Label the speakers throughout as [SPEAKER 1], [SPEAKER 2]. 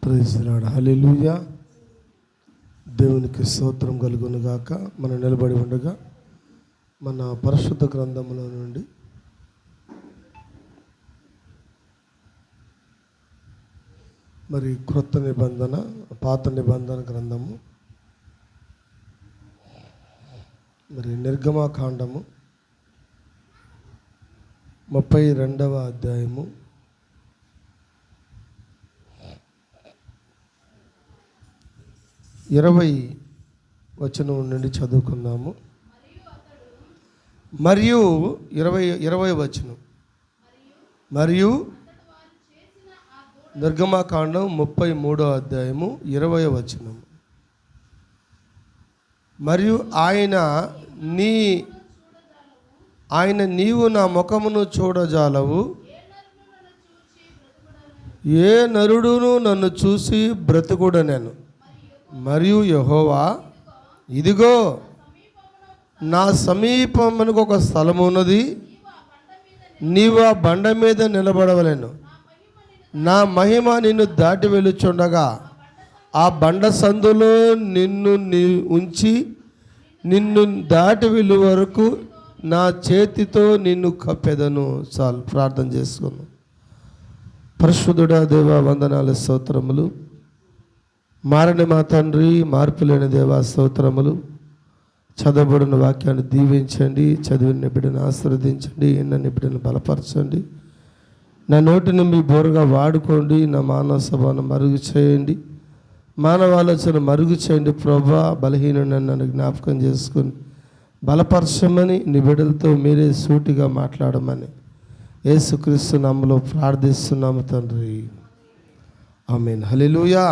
[SPEAKER 1] Praise Lord, hallelujah. దేవునికి స్తోత్రం కలుగును గాక. మనం నిలబడి ఉండగా మన పరిశుద్ధ గ్రంథములో నుండి మరి క్రొత్త నిబంధన, పాత నిబంధన గ్రంథము, మరి నిర్గమకాండము 32వ అధ్యాయము 20 వచనం నుండి చదువుకుందాము. మరియు 20 వచనం. మరియు నిర్గమకాండం 33వ అధ్యాయము 20వ వచనం. మరియు ఆయన నీవు నా ముఖమును చూడజాలవు, ఏ నరుడును నన్ను చూసి బ్రతుకుడనెను. మరియు యెహోవా, ఇదిగో నా సమీపమునకు ఒక స్థలము ఉన్నది, నీవు ఆ బండ మీద నిలబడవలెను. నా మహిమ నిన్ను దాటి వెళ్ళుచుండగా ఆ బండ సందులో నిన్ను ఉంచి నిన్ను దాటి వెళ్ళు వరకు నా చేతితో నిన్ను కప్పెదను. చాలు, ప్రార్థన చేసుకున్నాను. పరిశుద్ధుడా దేవా, వందనాలు, స్తోత్రములు. మారని మా తండ్రి, మార్పులేని దేవా, స్తోత్రములు. చదవబడిన వాక్యాన్ని దీవించండి, చదివిన బిడ్డను ఆశీర్వదించండి, ఎన్నని బిడ్డను బలపరచండి. నా నోటిని మీ బోరుగా వాడుకోండి. నా మానవ సభను మరుగు చేయండి, మానవ ఆలోచన మరుగు చేయండి. ప్రభా, బలహీనుని నన్ను జ్ఞాపకం చేసుకుని బలపరచమని, నీ బిడ్డలతో మీరే సూటిగా మాట్లాడమని యేసుక్రీస్తు నామములో ప్రార్థిస్తున్నాము తండ్రి, ఆమేన్. హల్లెలూయా.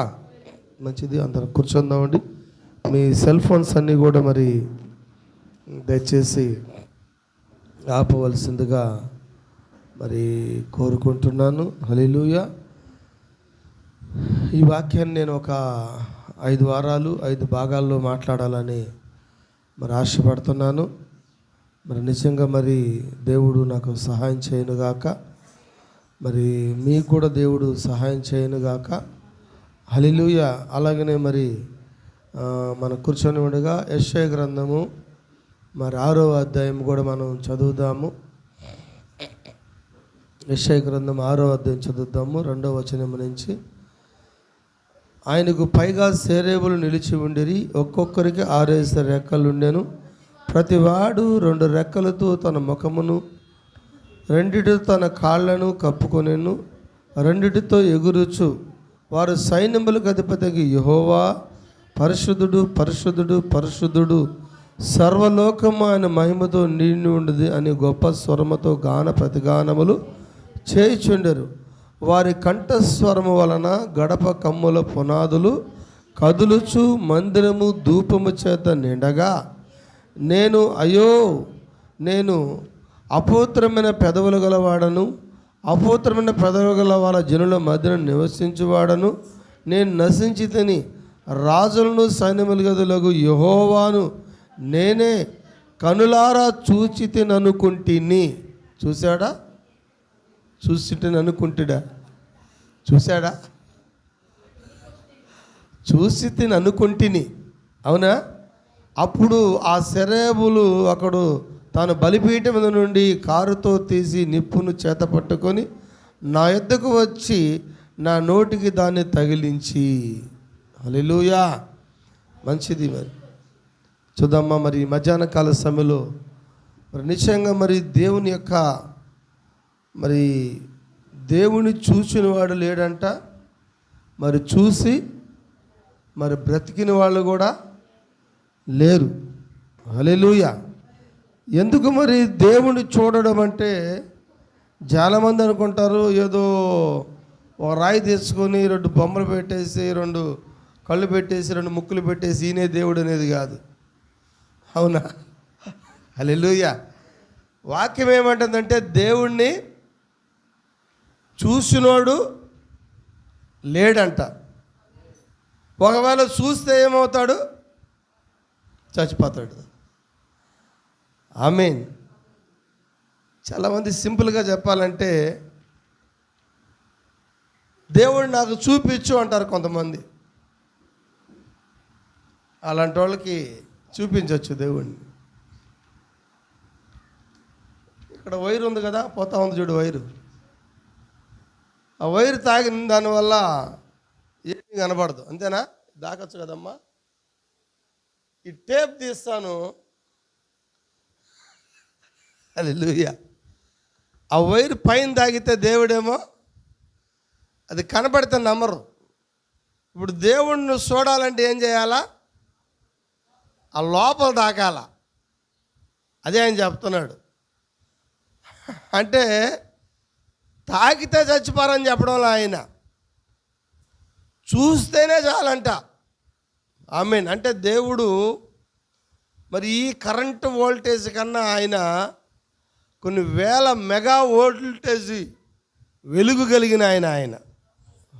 [SPEAKER 1] మంచిది, అందరం కూర్చుందామండి. మీ సెల్ ఫోన్స్ అన్నీ కూడా మరి దయచేసి ఆపవలసిందిగా మరి కోరుకుంటున్నాను. హల్లెలూయా. ఈ వాక్యాన్ని నేను ఒక 5 వారాలు 5 భాగాల్లో మాట్లాడాలని మరి ఆశపడుతున్నాను. మరి నిజంగా మరి దేవుడు నాకు సహాయం చేయనుగాక, మరి మీకు కూడా దేవుడు సహాయం చేయనుగాక. హల్లెలూయా. అలాగనే మరి మనం కూర్చొని ఉండగా యెషయా గ్రంథము మరి 6వ అధ్యాయం కూడా మనం చదువుదాము. యెషయా గ్రంథం 6వ అధ్యాయం చదువుదాము, 2వ వచనం నుంచి. ఆయనకు పైగా సేరేబులు నిలిచి ఉండిరి, ఒక్కొక్కరికి 6 రెక్కలుండెను. ప్రతివాడు 2 రెక్కలతో తన ముఖమును, 2 తన కాళ్లను కప్పుకొనెను, 2 ఎగురుచు వారు సైన్యములకు అధిపతికి యెహోవా పరిశుద్ధుడు, పరిశుద్ధుడు, పరిశుద్ధుడు, సర్వలోకము ఆయన మహిమతో నిండి ఉండదు అని గొప్ప స్వరముతో గాన ప్రతిగానములు చేయుచుండెరు. వారి కంఠస్వరము వలన గడప కమ్ముల పునాదులు కదులుచు మందిరము ధూపము చేత నిండగా, నేను అపవిత్రమైన పెదవులు గలవాడను, అపవిత్రమైన పెదవులు గల వాళ్ళ జనుల మధ్యన నివసించువాడను, నేను నశించి తిని రాజులను సైన్యముల గదులకు యెహోవాను నేనే కనులారా చూచి తిననుకుంటుని. చూశాడా? చూసిటిని అనుకుంటుడా? చూశాడా? చూసి తిని అనుకుంటుని. అవునా? అప్పుడు ఆ సెరేబులు అక్కడు తాను బలిపీఠం మీద నుండి కారుతో తీసి నిప్పును చేత పట్టుకొని నా యొద్దకు వచ్చి నా నోటికి దాన్ని తగిలించి. హల్లెలూయా. మంచిది. మరి చూద్దామా, మరి మధ్యాహ్న కాల సమయంలో మరి నిశ్చయంగా మరి దేవుని యొక్క మరి దేవుని చూసిన వాడు లేడంట, మరి చూసి మరి బ్రతికిన వాళ్ళు కూడా లేరు. హల్లెలూయా. ఎందుకు మరి దేవుని చూడడం అంటే, చాలామంది అనుకుంటారు ఏదో ఒక రాయి తీసుకొని 2 బొమ్మలు పెట్టేసి 2 కళ్ళు పెట్టేసి 2 ముక్కులు పెట్టేసి ఈయనే దేవుడు అనేది కాదు. అవునా? హల్లెలూయా. వాక్యం ఏమంటుందంటే, దేవుణ్ణి చూసినోడు లేడంట. ఒకవేళ చూస్తే ఏమవుతాడు? చచ్చిపోతాడు. ఆమేన్. చాలామంది సింపుల్గా చెప్పాలంటే దేవుడు నాకు చూపించు అంటారు కొంతమంది. అలాంటి వాళ్ళకి చూపించవచ్చు దేవుడిని. ఇక్కడ వైరు ఉంది కదా, పోతా ఉంది చూడు వైరు. ఆ వైరు తాగిన దానివల్ల ఏమీ కనబడదు, అంతేనా? దాకొచ్చు కదమ్మా. ఈ టేప్ తీస్తాను, హల్లెలూయా. ఆ వైరు పైన తాగితే దేవుడేమో అది కనబడితే నమ్మరు. ఇప్పుడు దేవుడిని చూడాలంటే ఏం చేయాలా? ఆ లోపల దాకాల. అదే ఆయన చెప్తున్నాడు. అంటే తాకితే చచ్చిపోరని చెప్పడంలో ఆయన చూస్తేనే చాలంట. ఆమేన్. అంటే దేవుడు మరి ఈ కరెంటు వోల్టేజ్ కన్నా ఆయన కొన్ని వేల మెగా వోల్టేజ్ వెలుగు కలిగిన ఆయన.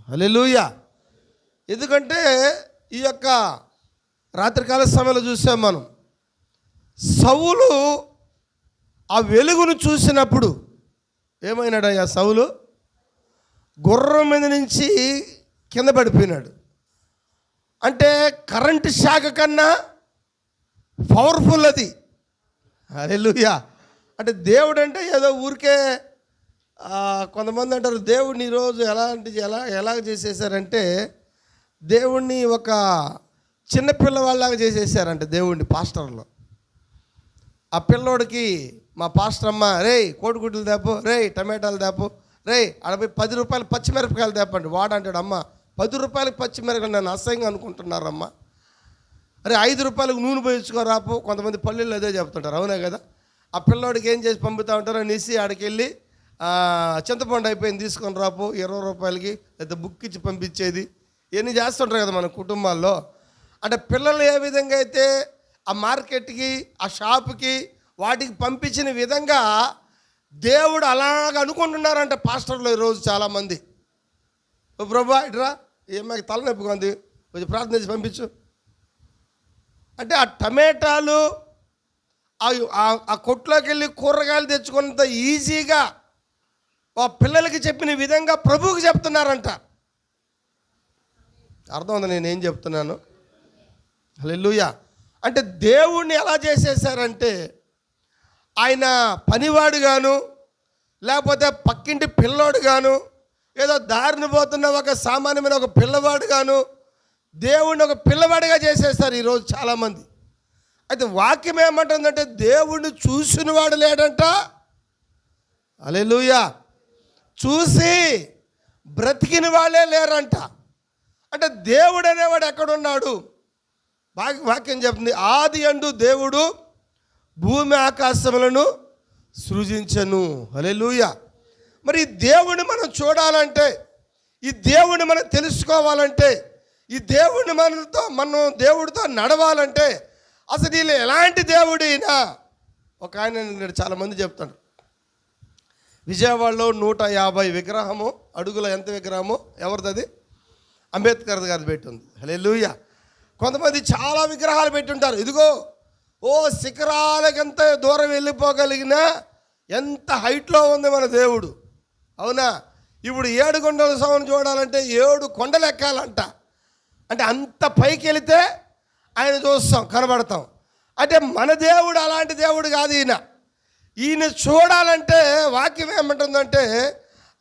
[SPEAKER 1] హల్లెలూయా. ఎందుకంటే ఈ యొక్క రాత్రికాల సమయంలో చూసాం మనం, సౌలు ఆ వెలుగును చూసినప్పుడు ఏమైనాడయ్యా? సౌలు గుర్రం మీద నుంచి కింద పడిపోయినాడు. అంటే కరెంటు శాఖ కన్నా పవర్ఫుల్ అది. హల్లెలూయా. అంటే దేవుడు అంటే ఏదో ఊరికే కొంతమంది అంటారు దేవుడిని ఈరోజు ఎలా చేసేసారంటే దేవుణ్ణి ఒక చిన్నపిల్లవాళ్ళలాగా చేసేసారంట దేవుడిని. పాస్టర్లో ఆ పిల్లోడికి మా పాస్టర్ అమ్మ, రే కోడిగుడ్లు తేపు, రే టమాటాలు తేపు, రే అడపై 10 రూపాయలు పచ్చిమిరపకాయలు తేపండి. వాడంటాడు, అమ్మ 10 రూపాయలకి పచ్చిమిరపకాయలు నన్ను అసహ్యంగా అనుకుంటున్నారమ్మా. అరే 5 రూపాయలకు నూనె పోయించుకోరాపు. కొంతమంది పల్లెల్లో అదే చెప్తుంటారు, అవునే కదా. ఆ పిల్లోడికి ఏం చేసి పంపుతూ ఉంటారో అనేసి ఆడికి వెళ్ళి చింతపండు అయిపోయింది తీసుకొని రాపు 20 రూపాయలకి, లేదా బుక్ ఇచ్చి పంపించేది, ఇవన్నీ చేస్తుంటారు కదా మన కుటుంబాల్లో. అంటే పిల్లలు ఏ విధంగా అయితే ఆ మార్కెట్కి, ఆ షాపుకి, వాటికి పంపించిన విధంగా దేవుడు అలాగ అనుకుంటున్నారంట పాస్టర్లు ఈరోజు చాలామంది. ఓ ప్రభా ఇట్రా, ఏమాకి తలనొప్పిగా ఉంది, కొంచెం ప్రార్థన చేసి పంపించు అంటే ఆ టమాటాలు ఆ కొట్లోకి వెళ్ళి కూరగాయలు తెచ్చుకున్నంత ఈజీగా ఆ పిల్లలకి చెప్పిన విధంగా ప్రభువుకి చెప్తున్నారంట. అర్థం ఉంది నేనేం చెప్తున్నాను? హల్లెలూయా. అంటే దేవుణ్ణి ఎలా చేసేసారంటే ఆయన పనివాడుగాను, లేకపోతే పక్కింటి పిల్లోడుగాను, ఏదో దారిని పోతున్న ఒక సామాన్యమైన ఒక పిల్లవాడుగాను దేవుణ్ణి ఒక పిల్లవాడిగా చేసేస్తారు ఈరోజు చాలామంది. అయితే వాక్యం ఏమంటుందంటే దేవుణ్ణి చూసిన వాడు లేడంట. హల్లెలూయా. చూసి బ్రతికిన వాళ్ళే లేరంట. అంటే దేవుడు అనేవాడు ఎక్కడున్నాడు? వాక్యం చెప్తుంది, ఆది యందు దేవుడు భూమి ఆకాశములను సృజించెను. హల్లెలూయా. మరి ఈ దేవుడిని మనం చూడాలంటే, ఈ దేవుడిని మనం తెలుసుకోవాలంటే, ఈ దేవుడిని మనం దేవుడితో నడవాలంటే అసలు వీళ్ళు ఎలాంటి దేవుడినా ఒక ఆయన చాలామంది చెప్తాడు, విజయవాడలో 150 విగ్రహము, అడుగుల ఎంత విగ్రహము ఎవరిది? అది అంబేద్కర్ గారిది పెట్టింది. హల్లెలూయా. కొంతమంది చాలా విగ్రహాలు పెట్టుంటారు. ఇదిగో ఓ శిఖరాలకంత దూరం వెళ్ళిపోగలిగిన ఎంత హైట్లో ఉంది మన దేవుడు, అవునా? ఇప్పుడు 7 కొండల సౌండ్ చూడాలంటే 7 కొండలు ఎక్కాలంట. అంటే అంత పైకి వెళితే ఆయన చూస్తాం, కనబడతాం. అంటే మన దేవుడు అలాంటి దేవుడు కాదు. ఈయన చూడాలంటే వాక్యం ఏమంటుందంటే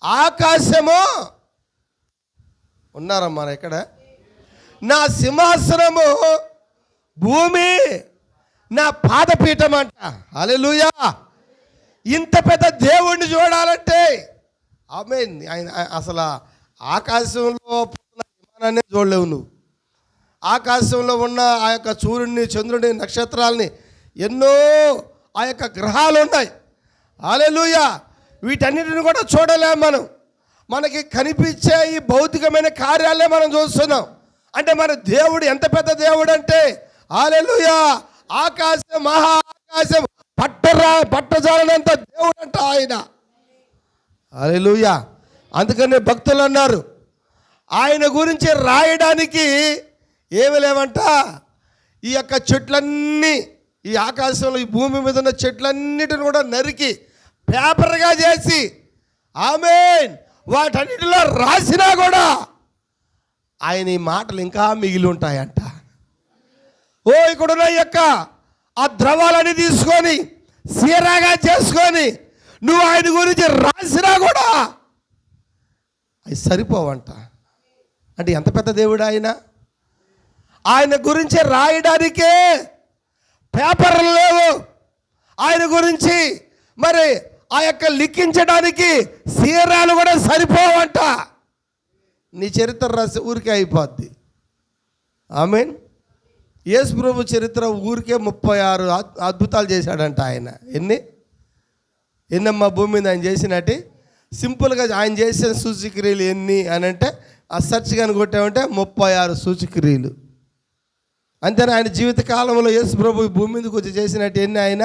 [SPEAKER 1] ఆకాశము ఉన్నారమ్మా ఇక్కడ, నా సింహాసనము భూమి నా పాదపీఠం అంట. హల్లెలూయా. ఇంత పెద్ద దేవుణ్ణి చూడాలంటే ఆమేన్. ఆయన అసలు ఆకాశంలో విమానాన్ని చూడలేవు నువ్వు. ఆకాశంలో ఉన్న ఆ యొక్క సూర్యుడిని, చంద్రుడిని, నక్షత్రాలని, ఎన్నో ఆ యొక్క గ్రహాలు ఉన్నాయి. హల్లెలూయా. వీటన్నిటిని కూడా చూడలేము మనం. మనకి కనిపించే ఈ భౌతికమైన కార్యాలే మనం చూస్తున్నాం. అంటే మన దేవుడు ఎంత పెద్ద దేవుడు అంటే హల్లెలూయా, ఆకాశం, మహా ఆకాశం పట్టజాలనంత దేవుడు అంట ఆయన. హల్లెలూయా. అందుకని భక్తులు అన్నారు, ఆయన గురించి రాయడానికి ఏమి లేవంట. ఈ యొక్క చెట్లన్నీ, ఈ ఆకాశంలో ఈ భూమి మీద ఉన్న చెట్లన్నిటిని కూడా నరికి పేపర్గా చేసి ఆమేన్ వాటన్నిటిలో రాసినా కూడా ఆయన ఈ మాటలు ఇంకా మిగిలి ఉంటాయంట. ఇక్కడున్న యొక్క ఆ ద్రవాలని తీసుకొని సీరాగా చేసుకొని నువ్వు ఆయన గురించి రాసినా కూడా అవి సరిపోవంట. అంటే ఎంత పెద్ద దేవుడు ఆయన గురించి రాయడానికే పేపర్లు లేవు. ఆయన గురించి మరి ఆ యొక్క లిఖించడానికి సీరాలు కూడా సరిపోవంట. నీ చరిత్ర రాసి ఊరికే అయిపోద్ది. ఆమేన్. యేసు ప్రభు చరిత్ర ఊరికే 36 అద్భుతాలు చేశాడంట ఆయన. ఎన్నమ్మా భూమి మీద ఆయన చేసినట్టు సింపుల్గా ఆయన చేసిన సూచక్రియలు ఎన్ని అని అంటే ఆ సెర్చ్ కానీ కొట్టామంటే 36 సూచక్రియలు. అంతేనా? ఆయన జీవిత కాలంలో యేసు ప్రభు భూమి మీదకి వచ్చి చేసినట్టు ఎన్ని? ఆయన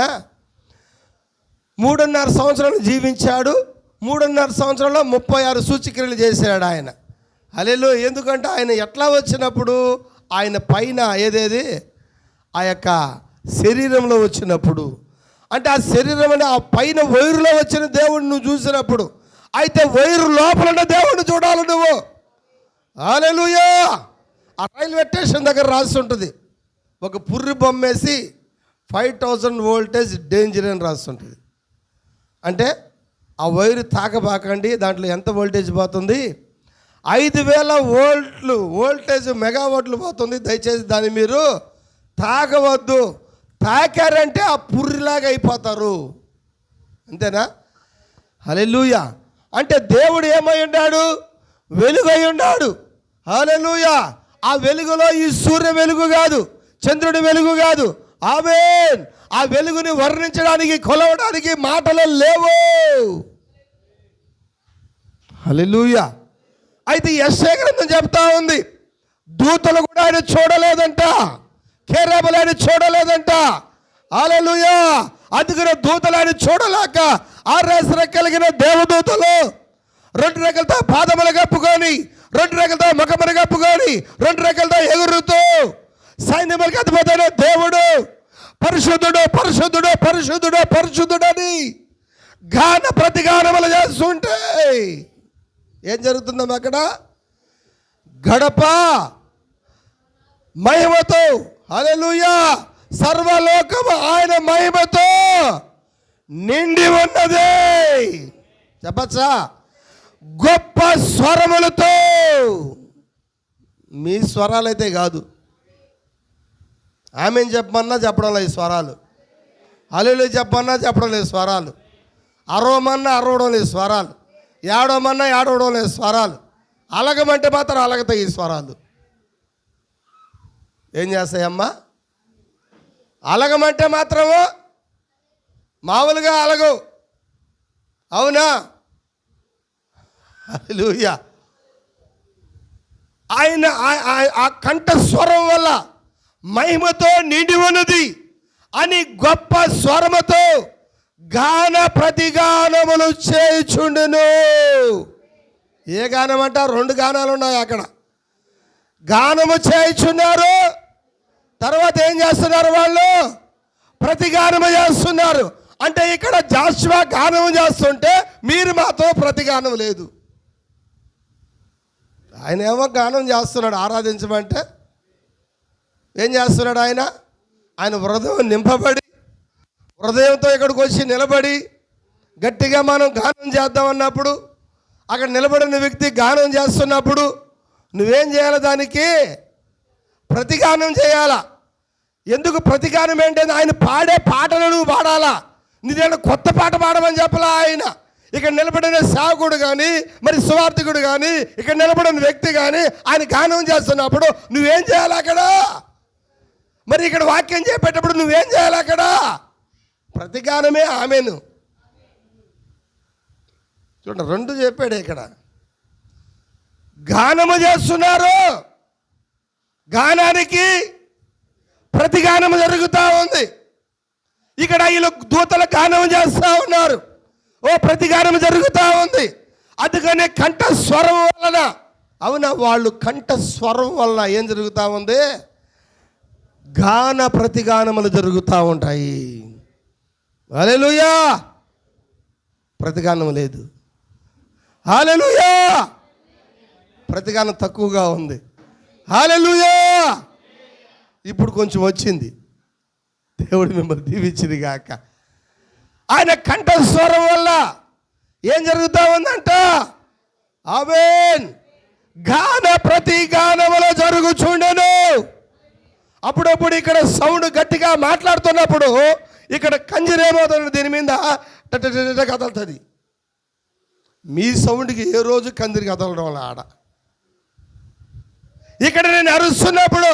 [SPEAKER 1] 3.5 సంవత్సరాలు జీవించాడు. 3.5 సంవత్సరంలో 36 సూచక్రియలు చేశాడు ఆయన. హల్లెలూయా. ఎందుకంటే ఆయన ఎట్లా వచ్చినప్పుడు ఆయన పైన ఏదేది ఆ యొక్క శరీరంలో వచ్చినప్పుడు, అంటే ఆ శరీరం అంటే ఆ పైన వైరులో వచ్చిన దేవుడిని నువ్వు చూసినప్పుడు, అయితే వైరు లోపల ఉన్న దేవుడిని చూడాలి నువ్వు. హల్లెలూయా. ఆ రైల్వే స్టేషన్ దగ్గర రాసి ఉంటుంది, ఒక పుర్రి బొమ్మేసి 5000 వోల్టేజ్ డేంజర్ అని రాసి ఉంటుంది. అంటే ఆ వైరు తాకబాకండి, దాంట్లో ఎంత వోల్టేజ్ పోతుంది? 5000 వోల్ట్లు వోల్టేజ్ మెగావాట్లు పోతుంది. దయచేసి దాన్ని మీరు తాకవద్దు. తాకారంటే ఆ పుర్రిలాగా అయిపోతారు. అంతేనా? హల్లెలూయా. అంటే దేవుడు ఏమై ఉన్నాడు? వెలుగు అయి ఉన్నాడు. హల్లెలూయా. ఆ వెలుగులో ఈ సూర్య వెలుగు కాదు, చంద్రుడి వెలుగు కాదు. ఆమేన్. ఆ వెలుగుని వర్ణించడానికి కొలవడానికి మాటలు లేవు. హల్లెలూయా. అయితే యెషయా గ్రంథం చెప్తా ఉంది, దూతలు కూడా ఆయన చూడలేదంట, కేరూబులు ఆయన చూడలేదంట. హల్లెలూయా. అందుకనే దూతలు ఆయన చూడలేక 6 రెక్కలిగిన దేవదూతలు 2 రెక్కలతో పాదములు కప్పుకొని, 2 రెక్కలతో ముఖములు కప్పుకొని, 2 రెక్కలతో ఎగురుతూ సైన్యములకు అధిపతైన దేవుడు పరిశుద్ధుడు పరిశుద్ధుడు పరిశుద్ధుడు పరిశుద్ధుడని గాన ప్రతిగానములు చేస్తుంటే ఏం జరుగుతుందమ్మా అక్కడ? గడప మహిమతో, హల్లెలూయా, సర్వలోకము ఆయన మహిమతో నిండి ఉన్నది. చెప్పచ్చా? గొప్ప స్వరములతో. మీ స్వరాలైతే కాదు, ఆమెను చెప్పమన్నా చెప్పడం లేదు స్వరాలు, హల్లెలూయా చెప్పమన్నా చెప్పడం లేదు స్వరాలు, అరవమన్నా అరవడం లేదు స్వరాలు, ఏడవమన్నా ఏడవడం లేదు స్వరాలు, అలగమంటే మాత్రం అలగతాయి ఈ స్వరాలు. ఏం చేస్తాయమ్మా? అలగమంటే మాత్రము మామూలుగా అలగవు. అవునా? హల్లెలూయా. ఆయన ఆ కంఠ స్వరం వల్ల మహిమతో నిండి ఉన్నది అని గొప్ప స్వరముతో గాన ప్రతిగానములు చేయుచుండును. ఏ గానం అంట? 2 గానాలు ఉన్నాయి అక్కడ. గానము చేయుచున్నారు, తర్వాత ఏం చేస్తున్నారు వాళ్ళు? ప్రతిగానము చేస్తున్నారు. అంటే ఇక్కడ జాషువా గానము చేస్తుంటే మీరు మాత్రం ప్రతిగానం లేదు. ఆయన ఏమో గానం చేస్తున్నాడు ఆరాధించమంటే. ఏం చేస్తున్నాడు ఆయన? ఆయన హృదయం నింపబడి హృదయంతో ఇక్కడికి వచ్చి నిలబడి గట్టిగా మనం గానం చేద్దామన్నప్పుడు, అక్కడ నిలబడిన వ్యక్తి గానం చేస్తున్నప్పుడు నువ్వేం చేయాలి? దానికి ప్రతిగానం చేయాలా. ఎందుకు ప్రతిగానం ఏంటంటే ఆయన పాడే పాటలు నువ్వు పాడాలా. నీదేనా కొత్త పాట పాడమని చెప్పలా ఆయన. ఇక్కడ నిలబడిన సేవకుడు కానీ, మరి సువార్థికుడు కానీ, ఇక్కడ నిలబడిన వ్యక్తి కానీ ఆయన గానం చేస్తున్నప్పుడు నువ్వేం చేయాలి అక్కడ? మరి ఇక్కడ వాక్యం చెప్పేటప్పుడు నువ్వేం చేయాలి అక్కడ? ప్రతిగానమే. ఆమెను చూడండి, 2 చెప్పాడు ఇక్కడ. గానము చేస్తున్నారు, గానానికి ప్రతిగానము జరుగుతూ ఉంది. ఇక్కడ వీళ్ళు దూతల గానం చేస్తూ ఉన్నారు, ప్రతిగానం జరుగుతూ ఉంది. అందుకనే కంఠ స్వరం వలన, అవునా, వాళ్ళు కంఠ స్వరం వలన ఏం జరుగుతూ ఉంది? గాన ప్రతిగానములు జరుగుతూ ఉంటాయి. హల్లెలూయా. ప్రతిగానం లేదు. హల్లెలూయా. ప్రతిగానం తక్కువగా ఉంది. హల్లెలూయా. ఇప్పుడు కొంచెం వచ్చింది. దేవుడు మిమ్మల్ని దీవించింది గాక. ఆయన కంఠస్వరం వల్ల ఏం జరుగుతూ ఉందంట? ఆమేన్. గాన ప్రతి గానములో జరుగుచుండెను. అప్పుడప్పుడు ఇక్కడ సౌండ్ గట్టిగా మాట్లాడుతున్నప్పుడు ఇక్కడ కంజరేమవుతుంది, దీని మీద కదలుతుంది. మీ సౌండ్కి ఏ రోజు కందిరి కదలడం వల్ల ఆడ. ఇక్కడ నేను అరుస్తున్నప్పుడు,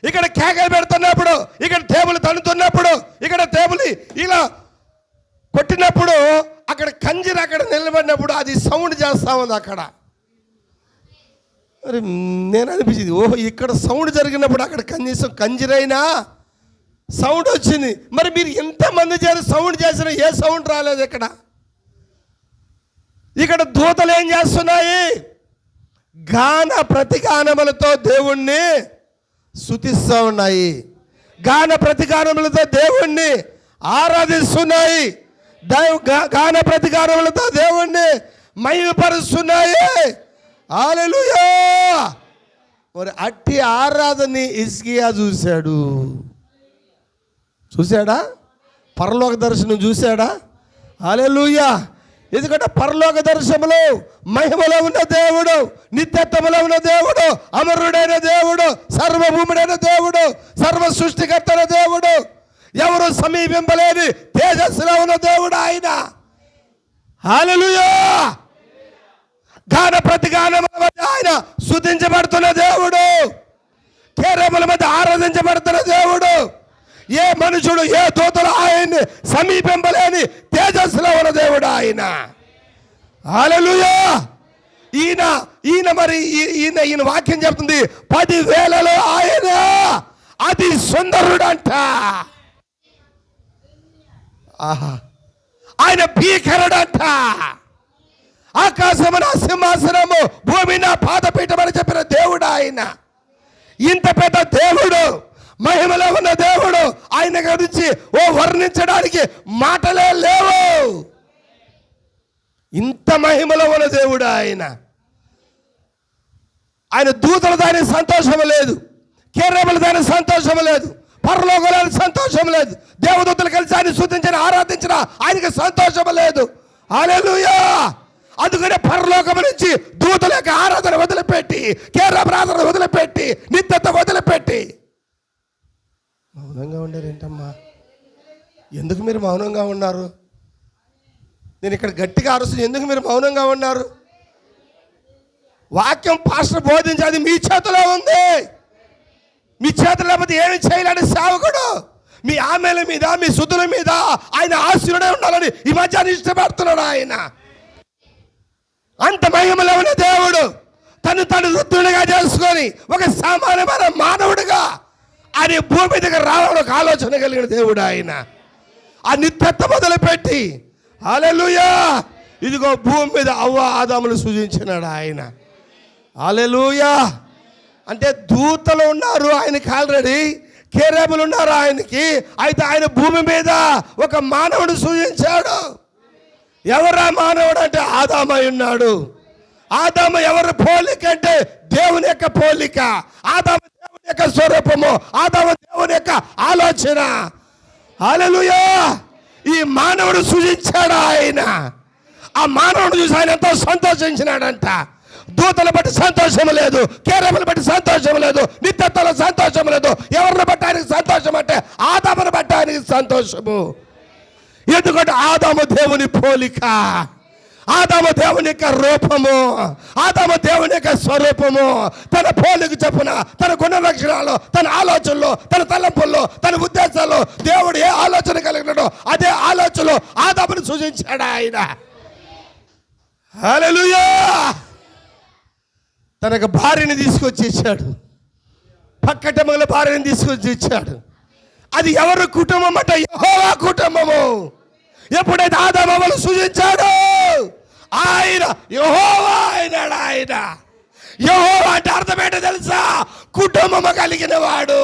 [SPEAKER 1] ఇక్కడ కేకలు పెడుతున్నప్పుడు, ఇక్కడ టేబుల్ తన్నుతున్నప్పుడు, ఇక్కడ టేబుల్ ఇలా కొట్టినప్పుడు అక్కడ కంజిరి అక్కడ నిలబడినప్పుడు అది సౌండ్ చేస్తూ ఉంది అక్కడ. మరి నేను అనిపించింది, ఓహో ఇక్కడ సౌండ్ జరిగినప్పుడు అక్కడ కనీసం కంజిరైనా సౌండ్ వచ్చింది. మరి మీరు ఎంతమంది చేసి సౌండ్ చేసినా ఏ సౌండ్ రాలేదు ఇక్కడ. ఇక్కడ దూతలు ఏం చేస్తున్నాయి? గాన ప్రతిగానములతో దేవుణ్ణి స్తుతిస్తూ ఉన్నాయి. గాన ప్రతిగానములతో దేవుణ్ణి ఆరాధిస్తున్నాయి. గాన ప్రతిగానములతో దేవుణ్ణి మహిమపరుస్తున్నాయి. హల్లెలూయా. మరి అట్టి ఆరాధనని హిజ్కియా చూశాడా? పరలోక దర్శనం చూశాడా? హల్లెలూయా. ఎందుకంటే పరలోక దర్శనములో మహిమలో ఉన్న దేవుడు, నిత్యత్వములో ఉన్న దేవుడు, అమరుడైన దేవుడు, సర్వభూముడైన దేవుడు, సర్వ సృష్టికర్తన దేవుడు, ఎవరు సమీపింపలేని తేజస్సులో ఉన్న దేవుడు ఆయన. హల్లెలూయా. గాన ప్రతిగానముల మధ్య ఆయన స్తుతించబడుతున్న దేవుడు, కేరముల మధ్య ఆరాధించబడుతున్న దేవుడు. ఏ మనుషుడు, ఏ దూతలు ఆయన్ని సమీపింపలేని తేజస్సులో ఉన్న దేవుడు ఆయన. హల్లెలూయా. ఈయన వాక్యం చెప్తుంది, 10,000లో ఆయన అతి సుందరుడంట. ఆహా, ఆయన భీకరుడంట. ఆకాశమున సింహాసనము, భూమి నా పాదపీఠం అని చెప్పిన దేవుడు ఆయన. ఇంత పెద్ద దేవుడు, మహిమలో ఉన్న దేవుడు, ఆయన గురించి వర్ణించడానికి మాటలే లేవు. ఇంత మహిమలో ఉన్న దేవుడు ఆయన. ఆయన దూతలు దానికి సంతోషం లేదు, కేరములు దానికి సంతోషం లేదు, పరలోకానికి సంతోషం లేదు, దేవదూతలు కలిసి ఆయన స్తుతించిన ఆరాధించిన ఆయనకి సంతోషం లేదు. హల్లెలూయా. అందుకనే పరలోకము నుంచి దూతల యొక్క ఆరాధన వదిలిపెట్టి, కేరాధన వదిలిపెట్టి, నిత్యత వదిలిపెట్టి మౌనంగా ఉండారు. ఏంటమ్మా, ఎందుకు మీరు మౌనంగా ఉన్నారు? నేను ఇక్కడ గట్టిగా అరుస్తుంది, ఎందుకు మీరు మౌనంగా ఉన్నారు? వాక్యం పాస్టర్ బోధించేది మీ చేతిలో ఉంది. మీ చేతులు లేకపోతే ఏమి చేయలేని సేవకుడు. మీ ఆమెల మీద, మీ సుతుల మీద ఆయన ఆశీర్వడే ఉండాలని ఈ మధ్యాహ్నం ఇష్టపడుతున్నాడు ఆయన. అంత మహిమలో ఉన్న దేవుడు తను వృద్ధుడిగా చేసుకొని ఒక సామాన్యమైన మానవుడిగా ఆయన భూమి దగ్గర రావడం ఒక ఆలోచన కలిగిన దేవుడు ఆయన. ఆ నిత్యత్వం మొదలుపెట్టి హల్లెలూయా, ఇదిగో భూమి మీద అవ్వ ఆదాములు సృజించినాడు ఆయన. హల్లెలూయా. అంటే దూతలు ఉన్నారు ఆయనకి ఆల్రెడీ, కేరేబులు ఉన్నారు ఆయనకి. అయితే ఆయన భూమి మీద ఒక మానవుడు సృజించాడు. ఎవరా మానవుడు అంటే ఆదామై ఉన్నాడు. ఆదాము ఎవరి పోలిక అంటే దేవుని యొక్క పోలిక. ఆదాము దేవుని యొక్క స్వరూపము, ఆదాము దేవుని యొక్క ఆలోచన. హల్లెలూయా. ఈ మానవుడు సృజించాడు ఆయన. ఆ మానవుడు చూసి ఆయన ఎంతో సంతోషించినాడంట. దూతలు బట్టి సంతోషం లేదు, కేరములు బట్టి సంతోషం లేదు, నిత్యత్వంలో సంతోషం లేదు. ఎవరిని బట్టి ఆయనకి సంతోషం అంటే ఆదామును బట్టి ఆయనకి సంతోషము. ఎందుకంటే ఆదాము దేవుని పోలిక, ఆదాము దేవుని యొక్క రూపము, ఆదాము దేవుని యొక్క స్వరూపము. తన పోలిక చొప్పున, తన గుణ లక్షణాలు, తన ఆలోచనలు, తన తలంపుల్లో, తన ఉద్దేశాల్లో దేవుడు ఏ ఆలోచన కలిగినాడో అదే ఆలోచనలో ఆదామును సూచించాడు ఆయన. హల్లెలూయా. తనకు భార్యని తీసుకొచ్చి ఇచ్చాడు, పక్కటముల భార్యని తీసుకొచ్చి ఇచ్చాడు. అది ఎవరి కుటుంబం అంటే యెహోవా కుటుంబము. ఎప్పుడైతే ఆదామును సృజించాడో ఆయన యెహోవా అయినాడు. ఆయన యెహోవా అంటే అర్థం ఏంటో తెలుసా? కుటుంబము కలిగిన వాడు.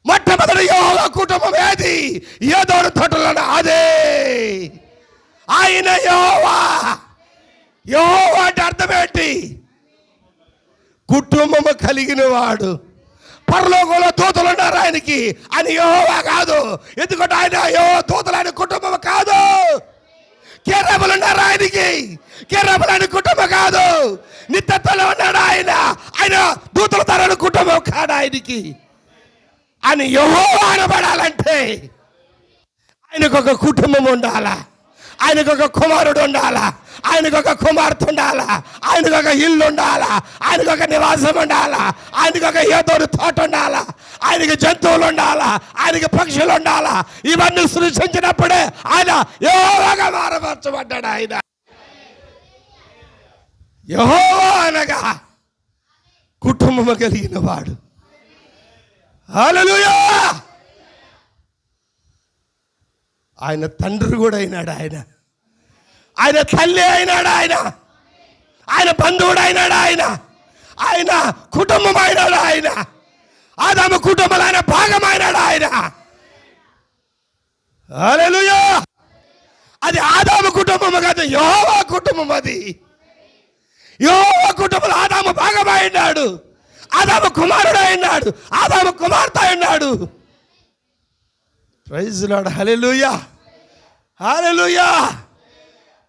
[SPEAKER 1] మొట్టమొదటి యెహోవా కుటుంబం ఏది? ఏదోను తోటలోనే అదే ఆయన యెహోవా. యెహోవా అంటే అర్థం ఏంటి? కుటుంబము కలిగిన వాడు. పరలోకంలో దూతలు ఉన్నారు ఆయనకి అని యెహోవా కాదు. ఎందుకంటే ఆయన దూతలు ఆయన కుటుంబం కాదు. కెరూబులు ఉన్నారు ఆయనకి, కెరూబులు ఆయన కుటుంబం కాదు. నిత్యత్వంలో ఉన్నాడు ఆయన, ఆయన దూతల తరణ కుటుంబం కాదు ఆయనకి. అని యెహోవా అనబడాలంటే ఆయనకు ఒక కుటుంబం ఉండాలా, ఆయనకు ఒక కుమారుడు ఉండాలా, ఆయనకు ఒక కుమార్తె ఉండాలా, ఆయనకు ఒక ఇల్లు ఉండాలా, ఆయనకు ఒక నివాసం ఉండాలా, ఆయనకు ఒక ఏదోడు తోట ఉండాలా, ఆయనకి జంతువులు ఉండాలా, ఆయనకి పక్షులు ఉండాలా. ఇవన్నీ సృష్టించినప్పుడే ఆయన యెహోవాగా మారపరచబడ్డాడు. ఆయన యెహోవా అనగా కుటుంబము కలిగిన వాడు. హల్లెలూయా. ఆయన తండ్రి కూడా అయినాడు, ఆయన తల్లి అయినాడు, ఆయన బంధువుడు అయినాడు, ఆయన కుటుంబం అయినాడు, ఆయన ఆదాము కుటుంబంలో ఆయన భాగమైనాడు ఆయన. హల్లెలూయా. అది ఆదాము కుటుంబం కాదు, యెహోవా కుటుంబం. అది యెహోవా కుటుంబంలో ఆదాము భాగమైనాడు, ఆదాము కుమారుడు అయినాడు, ఆదాము కుమార్తె అయినాడు. Praise Lord. Hallelujah, hallelujah.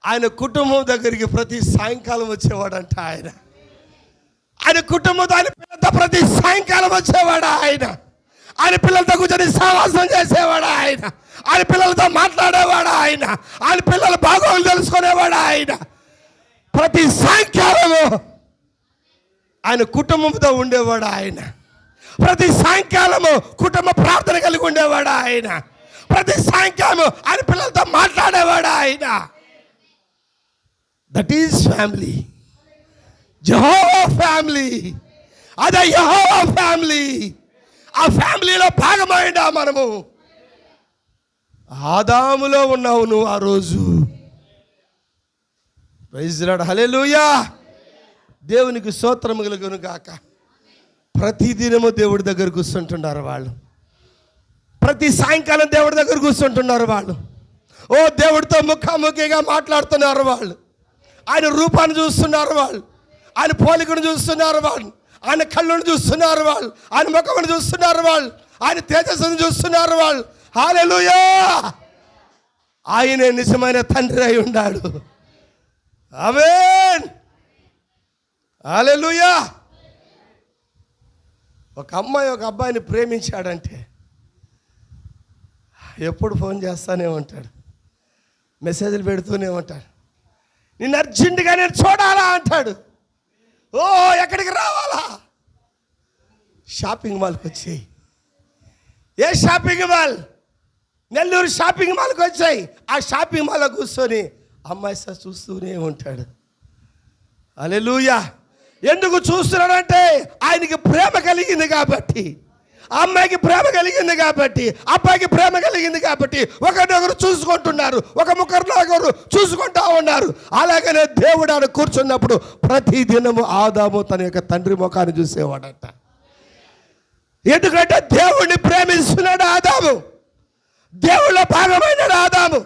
[SPEAKER 1] ఆయన కుటుంబం దగ్గరికి ప్రతి సాయంకాలం వచ్చేవాడంట ఆయన కుటుంబంతో ఆయన పిల్లలతో ప్రతి సాయంకాలం వచ్చేవాడు ఆయన పిల్లలతో కూర్చొని సహవాసం చేసేవాడు ఆయన పిల్లలతో మాట్లాడేవాడు ఆయన పిల్లల బాగోగులు తెలుసుకునేవాడు ఆయన. ప్రతి సాయంకాలము ఆయన కుటుంబంతో ఉండేవాడు ఆయన. ప్రతి సాయంకాలము కుటుంబ ప్రార్థన కలిగి ఉండేవాడు ఆయన. ప్రతి సాయంకాలం ఆయన పిల్లలతో మాట్లాడేవాడు ఆయన. That is family, Jehovah family. అదే యెహోవా ఫ్యామిలీ. ఆ ఫ్యామిలీలో భాగమైందా మనము? ఆదాములో ఉన్నావు నువ్వు ఆ రోజు. Praise Lord. హల్లెలూయా. దేవునికి స్తోత్రము కలుగును గాక. ప్రతిదినము దేవుడి దగ్గర కూర్చుంటున్నారు వాళ్ళు. ప్రతి సాయంకాలం దేవుడి దగ్గర కూర్చుంటున్నారు వాళ్ళు. ఓ దేవుడితో ముఖాముఖిగా మాట్లాడుతున్నారు వాళ్ళు. ఆయన రూపాన్ని చూస్తున్నారు వాళ్ళు, ఆయన పోలికను చూస్తున్నారు వాళ్ళు, ఆయన కళ్ళను చూస్తున్నారు వాళ్ళు, ఆయన ముఖమును చూస్తున్నారు వాళ్ళు, ఆయన తేజస్సును చూస్తున్నారు వాళ్ళు. హల్లెలూయా. ఆయనే నిజమైన తండ్రి అయి ఉన్నాడు. ఆమేన్. హల్లెలూయా. ఒక అమ్మాయి ఒక అబ్బాయిని ప్రేమించాడంటే ఎప్పుడు ఫోన్ చేస్తానే ఉంటాడు, మెసేజ్లు పెడుతూనే ఉంటాడు. నిన్ను అర్జెంటుగా నేను చూడాలా అంటాడు. ఓ ఎక్కడికి రావాలా? షాపింగ్ మాల్కి వచ్చాయి. ఏ షాపింగ్ మాల్? నెల్లూరు షాపింగ్ మాల్కి వచ్చాయి. ఆ షాపింగ్ మాల్లో కూర్చొని అమ్మాయి సార్ చూస్తూనే ఉంటాడు. హల్లెలూయా. ఎందుకు చూస్తున్నాడంటే ఆయనకి ప్రేమ కలిగింది కాబట్టి, అమ్మాయికి ప్రేమ కలిగింది కాబట్టి, అబ్బాయికి ప్రేమ కలిగింది కాబట్టి ఒకరినొకరు చూసుకుంటున్నారు, ఒక ముఖరినొకరు చూసుకుంటా ఉన్నారు. అలాగనే దేవుడు ఆడ కూర్చున్నప్పుడు ప్రతి దినము ఆదాము తన యొక్క తండ్రి ముఖాన్ని చూసేవాడట. ఎందుకంటే దేవుడిని ప్రేమిస్తున్నాడు ఆదాము, దేవుళ్ళ భాగమైనాడు ఆదాము,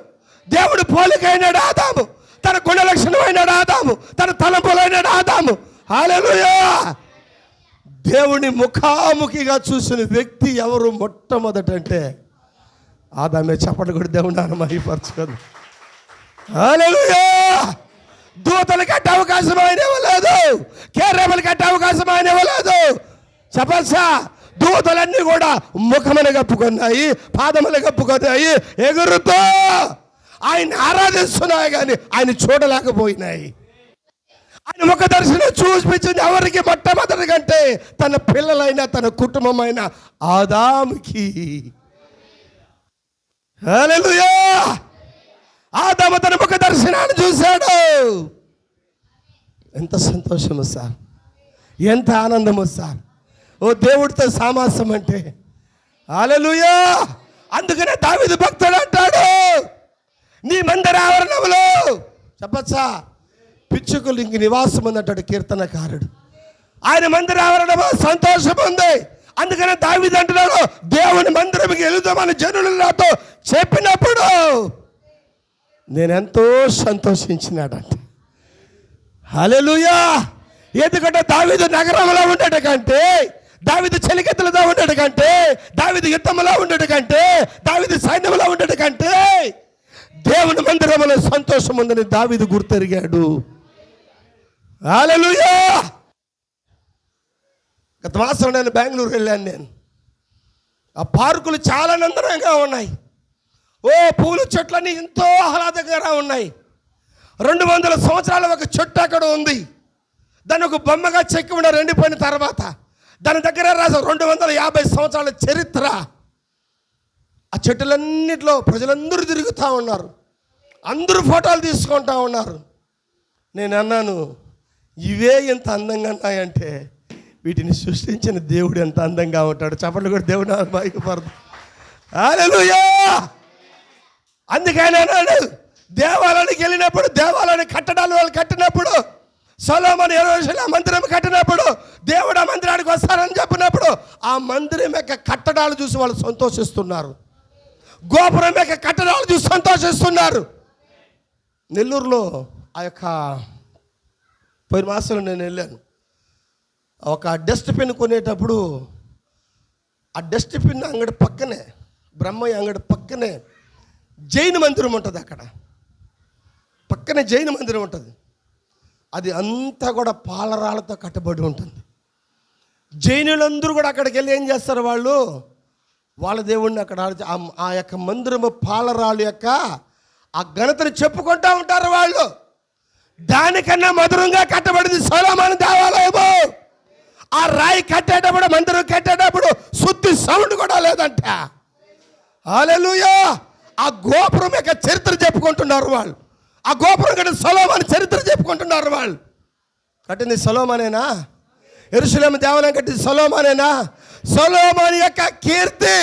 [SPEAKER 1] దేవుడు పోలికైనాడు ఆదాము, తన గుణ లక్షణమైనాడు ఆదాము, తన తలంపులైనాడు ఆదాము. హల్లెలూయా. దేవుని ముఖాముఖిగా చూసిన వ్యక్తి ఎవరు మొట్టమొదటంటే ఆదామే. చప్పట్లు కూడా దేవుని మహిమపరచుకోదు. హల్లెలూయా. దూతలకి అట్ట అవకాశం ఆయన ఇవ్వలేదు, కెరూబులకి అట్ట అవకాశం ఆయన ఇవ్వలేదు. చెప్పచ్చా? దూతలన్నీ కూడా ముఖములు కప్పుకున్నాయి, పాదములు కప్పుకున్నాయి, ఎగురుతూ ఆయన ఆరాధిస్తున్నాయి, కానీ ఆయన చూడలేకపోయినాయి. ఆయన ముఖ దర్శనం చూపించింది ఎవరికి? మొట్టమొదటి కంటే తన పిల్లలైన తన కుటుంబమైన ఆదాముకి. హల్లెలూయా. ఆదాము తన ముఖ దర్శనాన్ని చూశాడు. ఎంత సంతోషము సార్, ఎంత ఆనందము సార్. ఓ దేవుడితో సామాసం అంటే. హల్లెలూయా. అందుకనే దావీదు భక్తుడు అంటాడు, నీ మందిర ఆవరణంలో చెప్పచ్చా పిచ్చుకలు ఇంక నివాసం ఉంది అంటాడు కీర్తనకారుడు. ఆయన మందిర ఆవరణంలో సంతోషం ఉంది. అందుకనే దావీదు అంటున్నాడు, దేవుని మందిరంకి వెళుదామని జనులు నాతో చెప్పినప్పుడు నేనెంతో సంతోషించినాడంట. హల్లెలూయా. ఎందుకంటే దావీదు నగరంలో ఉండట కంటే, దావీదు చెలికెత్తులతో ఉండట కంటే, దావీదు యుద్ధంలో ఉండట కంటే, దావీదు సైన్యంలో ఉండట కంటే దేవుని మందిరంలో సంతోషం ఉందని దావీదు గుర్తెరిగాడు. హల్లెలూయా. గత మాసం నేను బెంగళూరు వెళ్ళాను. నేను ఆ పార్కులు చాలా నందనంగా ఉన్నాయి. పూల చెట్లన్నీ ఎంతో ఆహ్లాదకరంగా ఉన్నాయి. 200 సంవత్సరాల ఒక చెట్టు అక్కడ ఉంది. దాన్ని ఒక బొమ్మగా చెక్కి ఉన్నారు ఎండిపోయిన తర్వాత. దాని దగ్గర రాసారు 250 సంవత్సరాల చరిత్ర. ఆ చెట్టులన్నిటిలో ప్రజలందరూ తిరుగుతూ ఉన్నారు, అందరూ ఫోటోలు తీసుకుంటూ ఉన్నారు. నేను అన్నాను, ఇవే ఎంత అందంగా ఉన్నాయంటే వీటిని సృష్టించిన దేవుడు ఎంత అందంగా ఉంటాడు. చప్పట్లు కూడా దేవుడు బయటపడదు. హల్లెలూయా. అందుకని అన్నాడు, దేవాలయానికి వెళ్ళినప్పుడు, దేవాలయాన్ని కట్టడాలు వాళ్ళు కట్టినప్పుడు, సొలొమోను యెరూషలేము మందిరం కట్టినప్పుడు, దేవుడు ఆ మందిరానికి వస్తారని చెప్పినప్పుడు ఆ మందిరం యొక్క కట్టడాలు చూసి వాళ్ళు సంతోషిస్తున్నారు. గోపురం యొక్క కట్టడాలు చూసి సంతోషిస్తున్నారు. నెల్లూరులో ఆ యొక్క పోయిన మాసంలో నేను వెళ్ళాను. ఒక డస్ట్బిన్ కొనేటప్పుడు ఆ డస్ట్బిన్ అంగడి పక్కనే, బ్రహ్మయ్య అంగడి పక్కనే జైన మందిరం ఉంటుంది. అక్కడ పక్కనే జైన మందిరం ఉంటుంది. అది అంతా కూడా పాలరాళ్ళతో కట్టబడి ఉంటుంది. జైనులందరూ కూడా అక్కడికి వెళ్ళి ఏం చేస్తారు, వాళ్ళ దేవుణ్ణి అక్కడ ఆ యొక్క మందిరము పాలరాళ్ళు యొక్క ఆ ఘనతను చెప్పుకుంటూ ఉంటారు వాళ్ళు. దానికన్నా మధురంగా కట్టబడింది సొలొమోను దేవాలయము. ఆ రాయి కట్టేటప్పుడు, మందిరం కట్టేటప్పుడు శుద్ధి సౌండ్ కూడా లేదంట. హల్లెలూయా. ఆ గోపురం యొక్క చరిత్ర చెప్పుకుంటున్నారు వాళ్ళు. ఆ గోపురం కట్టిన సొలొమోను చరిత్ర చెప్పుకుంటున్నారు వాళ్ళు. కట్టింది సొలొమోనేనా? యెరూషలేము దేవాలయం కట్టింది సొలొమోనేనా? సొలొమోను యొక్క కీర్తి,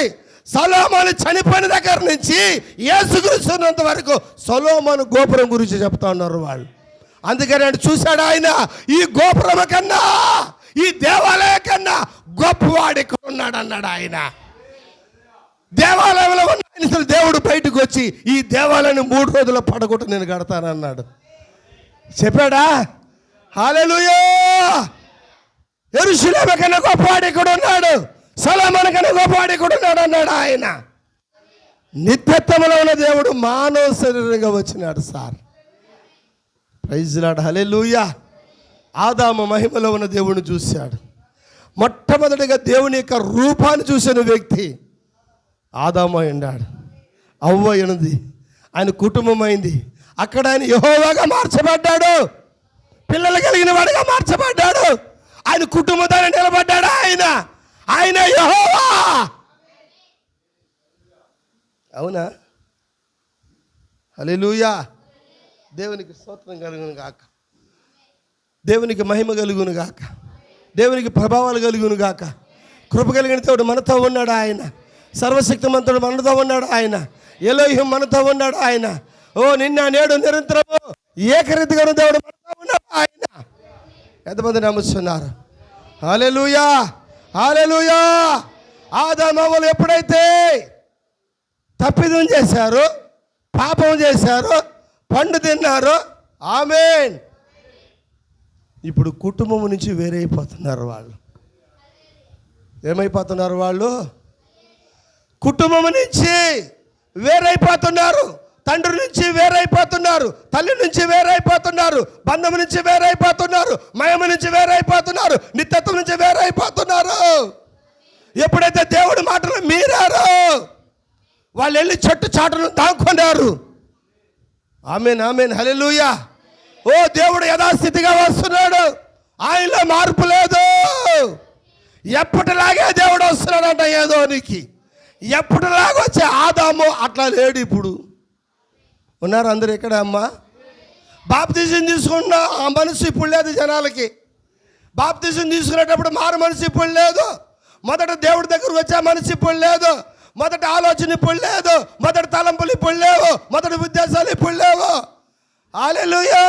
[SPEAKER 1] సొలొమోను చనిపోయిన దగ్గర నుంచి యేసుక్రీస్తున్నంత వరకు సొలొమోను గోపురం గురించి చెప్తా ఉన్నారు వాళ్ళు. అందుకని అంటే చూశాడు ఆయన, ఈ గోపురం కన్నా, ఈ దేవాలయం కన్నా గొప్పవాడు ఇక్కడ ఉన్నాడు అన్నాడు ఆయన. దేవాలయంలో ఉన్న ఆయన దేవుడు బయటకు వచ్చి ఈ దేవాలయాన్ని 3 రోజుల పడగొట్టు నేను కడతానన్నాడు. చెప్పాడా? హల్లెలూయా. యెరూషలేము కన్నా గొప్పవాడు ఇక్కడ ఉన్నాడు, సొలొమోను కన్నా గొప్పవాడు ఇక్కడ ఉన్నాడు అన్నాడు ఆయన. నిత్యత్వంలో ఉన్న దేవుడు మానవ శరీరంగా వచ్చినాడు సార్. Praise Lord. హల్లెలూయా. ఆదాము మహిమలో ఉన్న దేవుడిని చూశాడు. మొట్టమొదటిగా దేవుని యొక్క రూపాన్ని చూసిన వ్యక్తి ఆదాము అయ్యాడు. అవ్వ అయినది, ఆయన కుటుంబం అయింది. అక్కడ ఆయన యెహోవాగా మార్చబడ్డాడు, పిల్లలు కలిగిన వాడిగా మార్చబడ్డాడు, ఆయన కుటుంబంతో నిలబడ్డాడు. ఆయన యెహోవా. అవునా? హల్లెలూయా. దేవునికి స్తోత్రం కలుగును గాక, దేవునికి మహిమ కలుగును గాక, దేవునికి ప్రభావాలు కలుగును గాక. కృప కలిగిన దేవుడు మనతో ఉన్నాడు ఆయన. సర్వశక్తిమంతుడు మనతో ఉన్నాడు ఆయన. ఎలోహిం మనతో ఉన్నాడు ఆయన. నిన్న నేడు నిరంతరము ఏకరీతిగా దేవుడు మనతో ఉన్నాడు ఆయన. ఎంతమంది నమ్ముతున్నారు? హల్లెలూయా. హల్లెలూయా. ఆదాము అవ్వలు ఎప్పుడైతే తప్పిదం చేశారో, పాపం చేశారో, పండు తిన్నారో, ఆమేన్, ఇప్పుడు కుటుంబం నుంచి వేరైపోతున్నారు వాళ్ళు. ఏమైపోతున్నారు వాళ్ళు? కుటుంబం నుంచి వేరైపోతున్నారు, తండ్రి నుంచి వేరైపోతున్నారు, తల్లి నుంచి వేరైపోతున్నారు, బంధం నుంచి వేరైపోతున్నారు, మహిమ నుంచి వేరైపోతున్నారు, నిత్యత్వం నుంచి వేరైపోతున్నారు. ఎప్పుడైతే దేవుడి మాటలు మీరారో వాళ్ళు వెళ్ళి చెట్టు చాటును దాక్కున్నారు. ఆమేన్, ఆమేన్, హల్లెలూయా. దేవుడు యథాస్థితిగా వస్తున్నాడు, ఆయనలో మార్పు లేదు. ఎప్పటిలాగే దేవుడు వస్తున్నాడంట ఏదోనికి. ఎప్పటిలాగా వచ్చే ఆదాము అట్లా లేడు ఇప్పుడు. ఉన్నారు అందరు ఇక్కడ అమ్మా? బాప్తిజం తీసుకున్న ఆ మనసు ఇప్పుడు లేదు జనాలకి. బాప్తిజం తీసుకునేటప్పుడు మారు మనసు ఇప్పుడు లేదు. మొదట దేవుడి దగ్గరకు వచ్చే మనసు ఇప్పుడు లేదు. మొదటి ఆలోచన ఇప్పుడు లేదు. మొదటి తలంపులు ఇప్పుడు లేవు. మొదటి ఉద్దేశాలు ఇప్పుడు లేవు. హల్లెలూయా.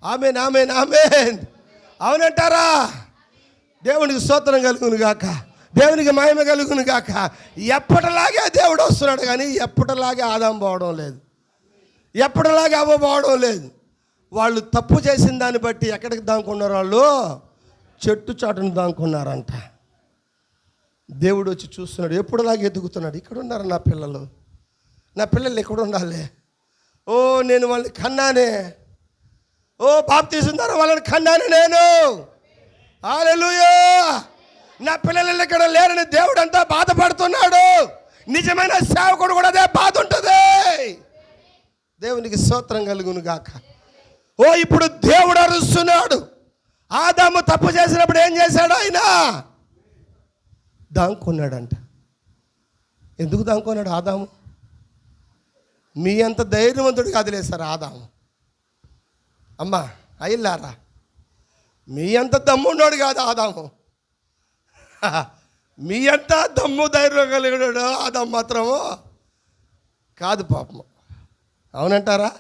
[SPEAKER 1] ఆమేన్, ఆమేన్, ఆమేన్. అవునంటారా? దేవునికి స్తోత్రం కలుగును గాక, దేవునికి మహిమ కలుగును గాక. ఎప్పటిలాగే దేవుడు వస్తున్నాడు కానీ ఎప్పటిలాగే ఆదాము పోవడం లేదు, ఎప్పటిలాగే అవ్వ పోవడం లేదు. వాళ్ళు తప్పు చేసిన దాన్ని బట్టి ఎక్కడికి దాక్కున్నారు? వాళ్ళు చెట్టు చాటును దాక్కున్నారంట. దేవుడు వచ్చి చూస్తున్నాడు, ఎప్పుడులాగా ఎదుగుతున్నాడు. ఇక్కడ ఉన్నారు నా పిల్లలు ఎక్కడ ఉండాలి? ఓ నేను వాళ్ళని కన్నానే, ఓ బాప్తీసం ద్వారా వాళ్ళని కన్నాను నేను. హల్లెలూయా. నా పిల్లలు ఇక్కడ లేరని దేవుడు అంతా బాధపడుతున్నాడు. నిజమైన సేవకుడు కూడా అదే బాధ ఉంటుంది. దేవునికి స్తోత్రం కలుగును గాక. ఓ ఇప్పుడు దేవుడు అరుస్తున్నాడు. ఆదాము తప్పు చేసినప్పుడు ఏం చేశాడు? ఆయన దాక్కున్నాడంట. ఎందుకు దాక్కున్నాడు ఆదాము? మీ అంత ధైర్యవంతుడు కాదులే సార్ ఆదాము. అమ్మా అయ్యిల్లారా, మీ అంత దమ్మున్నాడు కాదు ఆదాము. మీ అంత దమ్ము ధైర్యం కలిగినాడు ఆదాము మాత్రము కాదు పాపము. అవునంటారా?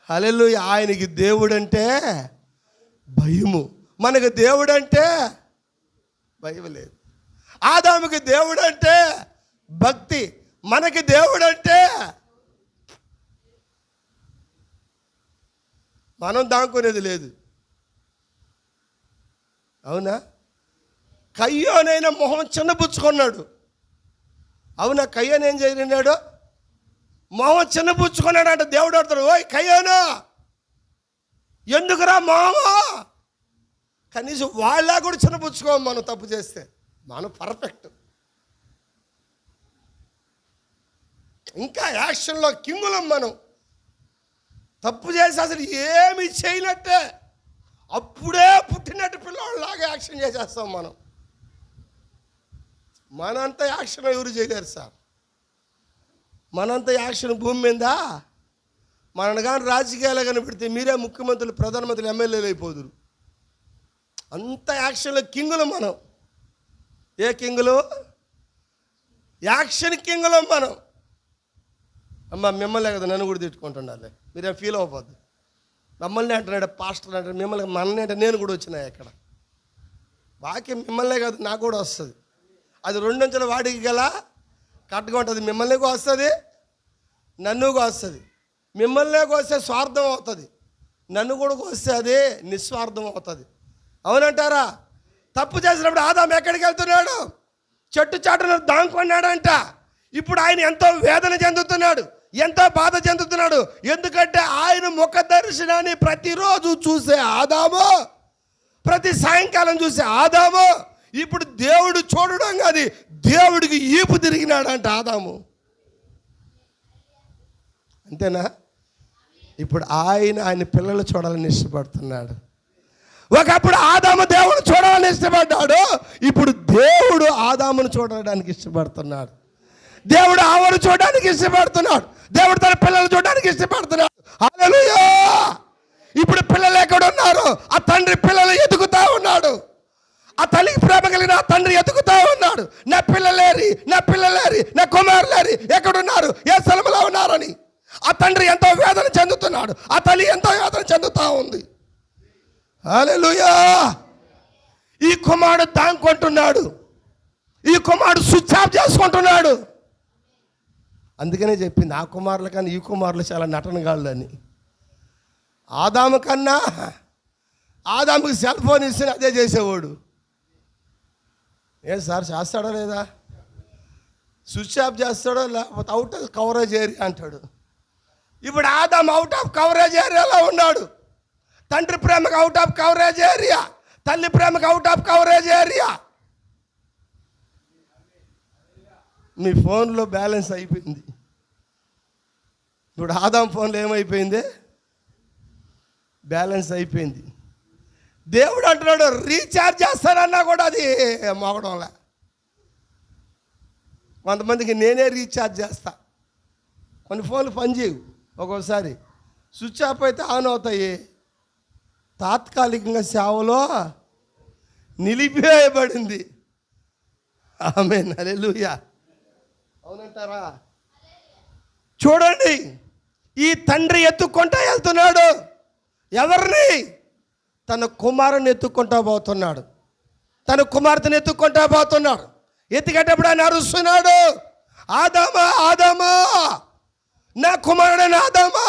[SPEAKER 1] హల్లెలూయా. ఆయనకి దేవుడంటే భయము, మనకు దేవుడంటే భయం లేదు. ఆదాముకి దేవుడంటే భక్తి, మనకి దేవుడంటే మనం దాక్కునేది లేదు. అవునా? కయ్యోనైనా మొహం చిన్నపుచ్చుకున్నాడు. అవునా? కయ్యోను ఏం చేయన్నాడు? మొహం చిన్నపుచ్చుకున్నాడు అంటే దేవుడు అడుగుతాడు, ఓయ్ కయ్యోను ఎందుకురా మొహం? కనీసం వాళ్ళ కూడా చిన్నపుచ్చుకోము మనం తప్పు చేస్తే. మనం పర్ఫెక్ట్. ఇంకా యాక్షన్లో కింగులం మనం. తప్పు చేసి అసలు ఏమి చేయనట్టే, అప్పుడే పుట్టినట్టు పిల్లవాళ్ళలాగా యాక్షన్ చేసేస్తాం మనం. మనంత యాక్షన్ ఎవరు చేయలేరు సార్. మనంత యాక్షన్ భూమి మీద మనను కానీ రాజకీయాలు కానీ పెడితే మీరే ముఖ్యమంత్రులు, ప్రధానమంత్రులు, ఎమ్మెల్యేలు అయిపోదురు. అంత యాక్షన్లో కింగులు మనం. ఏ కింగులు? యాక్షన్ కింగులు మనం. అమ్మ మిమ్మల్నే కదా నన్ను కూడా తిట్టుకుంటున్నాలే, మీరేం ఫీల్ అవ్వద్దు. మమ్మల్ని అంటున్నాడు పాస్టర్ అంటాడు, మిమ్మల్ని మనల్ని అంటే నేను కూడా వచ్చినా ఇక్కడ. వాక్యం మిమ్మల్నే కాదు నాకు కూడా వస్తుంది. అది రెండంచెల వాడికి గల కట్టుగా ఉంటుంది. మిమ్మల్ని వస్తుంది, నన్ను వస్తుంది. మిమ్మల్నే వస్తే స్వార్థం అవుతుంది, నన్ను కూడా వస్తే అది నిస్వార్థం అవుతుంది. అవునంటారా? తప్పు చేసినప్పుడు ఆదాము ఎక్కడికి వెళ్తున్నాడు? చెట్టు చాటును దాక్కున్నాడంట. ఇప్పుడు ఆయన ఎంతో వేదన చెందుతున్నాడు, ఎంతో బాధ చెందుతున్నాడు. ఎందుకంటే ఆయన ముఖ దర్శనాన్ని ప్రతిరోజు చూసే ఆదాము, ప్రతి సాయంకాలం చూసే ఆదాము ఇప్పుడు దేవుడు చూడడం కాదు, దేవుడికి ఈపు తిరిగినాడంట ఆదాము. అంతేనా? ఇప్పుడు ఆయన పిల్లలు చూడాలని ఇష్టపడుతున్నాడు. ఒకప్పుడు ఆదాము దేవుడు చూడాలని ఇష్టపడ్డాడు, ఇప్పుడు దేవుడు ఆదామును చూడడానికి ఇష్టపడుతున్నాడు. దేవుడు ఆవను చూడడానికి ఇష్టపడుతున్నాడు. దేవుడు తన పిల్లలు చూడడానికి ఇష్టపడుతున్నాడు. హల్లెలూయా. ఇప్పుడు పిల్లలు ఎక్కడ ఉన్నారు? ఆ తండ్రి పిల్లలు ఎదుగుతా ఉన్నాడు. ఆ తల్లికి ప్రేమ కలిగిన ఆ తండ్రి ఎదుగుతా ఉన్నాడు. నా పిల్లలేరి, నా పిల్లలేరి, నా కుమారులేరి ఎక్కడున్నారు? ఏ స్థలంలో ఉన్నారని ఆ తండ్రి ఎంతో వేదన చెందుతున్నాడు. ఆ తల్లి ఎంతో వేదన చెందుతా ఉంది. హల్లెలూయా. ఈ కుమారుడు దాక్కుంటున్నాడు, ఈ కుమారుడు స్విచ్ ఆఫ్ చేసుకుంటున్నాడు. అందుకనే చెప్పింది ఆ కుమారుల కన్నా ఈ కుమారులు చాలా నటనగాళ్ళు అని. ఆదాము కన్నా ఆదాముకి సెల్ ఫోన్ ఇస్తే అదే చేసేవాడు. ఏం సార్ చేస్తాడో లేదా? స్విచ్ ఆఫ్ చేస్తాడో లేకపోతే అవుట్ ఆఫ్ కవరేజ్ ఏరియా అంటాడు. ఇప్పుడు ఆదాము అవుట్ ఆఫ్ కవరేజ్ ఏరియాలో ఉన్నాడు. తండ్రి ప్రేమకు అవుట్ ఆఫ్ కవరేజ్ ఏరియా, తల్లి ప్రేమకు అవుట్ ఆఫ్ కవరేజ్ ఏరియా. మీ ఫోన్లో బ్యాలెన్స్ అయిపోయింది. ఇప్పుడు ఆదాము ఫోన్లో ఏమైపోయింది? బ్యాలెన్స్ అయిపోయింది. దేవుడు అంటున్నాడు రీఛార్జ్ చేస్తానన్నా కూడా అది మోగడంలే. కొంతమందికి నేనే రీఛార్జ్ చేస్తా. కొన్ని ఫోన్లు పనిచేయవు, ఒక్కోసారి స్విచ్ ఆఫ్ అయితే ఆన్ అవుతాయి. తాత్కాలికంగా సేవలో నిలిపివేయబడింది. ఆమేన్. హల్లెలూయా. అవునంటారా? చూడండి, ఈ తండ్రి ఎత్తుక్కుంటా వెళ్తున్నాడు. ఎవరిని? తన కుమారుని ఎత్తుక్కుంటా పోతున్నాడు, తన కుమార్తెను ఎత్తుక్కుంటా పోతున్నాడు. ఎత్తుకేటప్పుడు ఆయన అరుస్తున్నాడు, ఆదామా ఆదామా, నా కుమారుడైన ఆదామా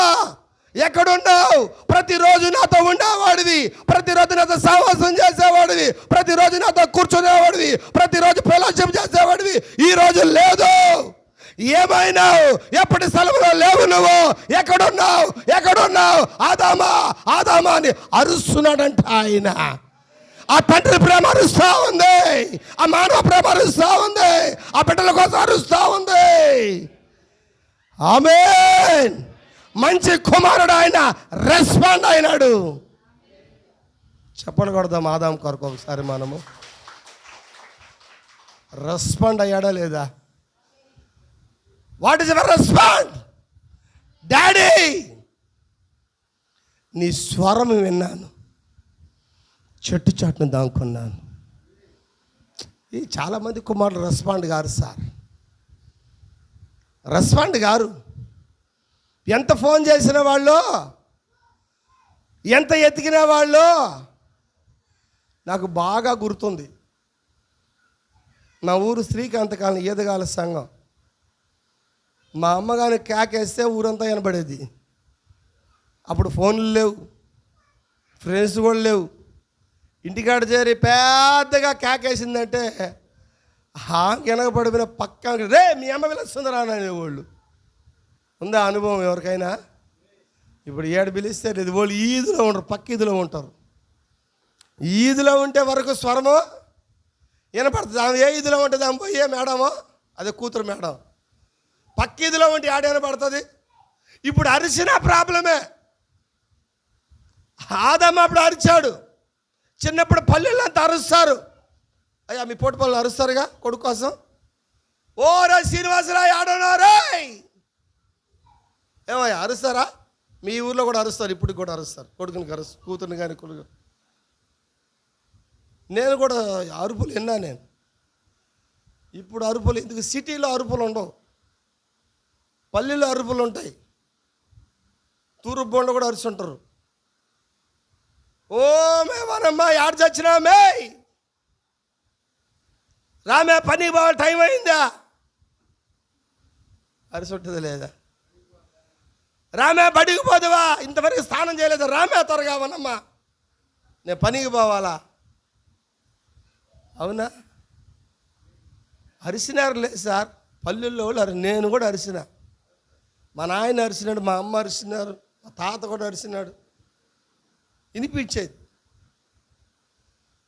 [SPEAKER 1] ఎక్కడున్నావు? ప్రతిరోజు నాతో ఉండేవాడివి, ప్రతిరోజు నాతో సహవాసం చేసేవాడివి, ప్రతిరోజు నాతో కూర్చునేవాడివి, ప్రతిరోజు ఫెలోషిప్ చేసేవాడివి. ఈ రోజు లేదు. ఏమైనావు? ఎప్పటి స్థలంలో లేవు నువ్వు. ఎక్కడున్నావు? ఎక్కడున్నావు? ఆదామా ఆదామా అని అరుస్తున్నాడంట ఆయన. ఆ తండ్రి ప్రేమ అరుస్తూ ఉంది, ఆ మానవ ప్రేమ అరుస్తూ ఉంది, ఆ బిడ్డల కోసం అరుస్తూ ఉంది. ఆమేన్. మంచి కుమారుడు ఆయన రెస్పాండ్ అయినాడు. చెప్పలు కొడదాం ఆదాం కొరకు ఒకసారి. మనము రెస్పాండ్ అయ్యాడా లేదా? What is your respond? Daddy, నీ స్వరం విన్నాను, చెట్టు చాటును దాక్కున్నాను. ఈ చాలామంది కుమారులు రెస్పాండ్ గారు సార్, రెస్పాండ్ గారు. ఎంత ఫోన్ చేసిన వాళ్ళు, ఎంత ఎతికిన వాళ్ళు. నాకు బాగా గుర్తుంది, మా ఊరు శ్రీకాంతకాలం ఈదగాల సంఘం. మా అమ్మగాని కేకేస్తే ఊరంతా వినబడేది. అప్పుడు ఫోన్లు లేవు, ఫ్రెండ్స్ కూడా లేవు. ఇంటికాడ చేరి పెద్దగా కేకేసిందంటే వెనకబడిపోయిన పక్క రే మీ అమ్మ పిలుస్తుందిరా అనేవాళ్ళు. ఉందా అనుభవం ఎవరికైనా? ఇప్పుడు ఏడు పిలిస్తే లేదు, వాళ్ళు ఈదులో ఉంటారు, పక్క ఈదులో ఉంటారు. ఈదులో ఉంటే వరకు స్వరము వినపడుతుంది. ఆమె ఏ ఈదులో ఉంటుంది, ఆమె పోయి ఏ మేడమో, అదే కూతురు మేడం. పక్క ఈదులో ఉంటే ఆడ వినపడుతుంది. ఇప్పుడు అరిసిన ప్రాబ్లమే. ఆదాము అప్పుడు అరిచాడు. చిన్నప్పుడు పల్లెల్లో అంతా అరుస్తారు. అయ్యా మీ పోటీ పనులు అరుస్తారుగా కొడుకు కోసం. ఓ రా శ్రీనివాసరా ఆడనారా, ఏమయ్యా అరుస్తారా? మీ ఊర్లో కూడా అరుస్తారు, ఇప్పుడు కూడా అరుస్తారు. కొడుకుని కూతుర్ని కానీ కొడుకు. నేను కూడా అరుపులు విన్నా నేను. ఇప్పుడు అరుపులు ఎందుకు? సిటీలో అరుపులు ఉండవు, పల్లెల్లో అరుపులు ఉంటాయి. తూర్పు బొండ కూడా అరుచుంటారు. ఓ మేమనమ్మా యాడ చచ్చినామే, రామే పని బాగా టైం అయిందా, అరిసొట్టది లేదా? రామే బడికి పోదువా, ఇంతవరకు స్నానం చేయలేదు, రామే త్వరగా వనమ్మా నేను పనికి పోవాలా. అవునా? అరిసినారు లేదు సార్ పల్లెల్లో వాళ్ళు. నేను కూడా అరిసిన, మా నాయన అరిసినాడు, మా అమ్మ అరిసినారు, మా తాత కూడా అరిసినాడు. వినిపించేది.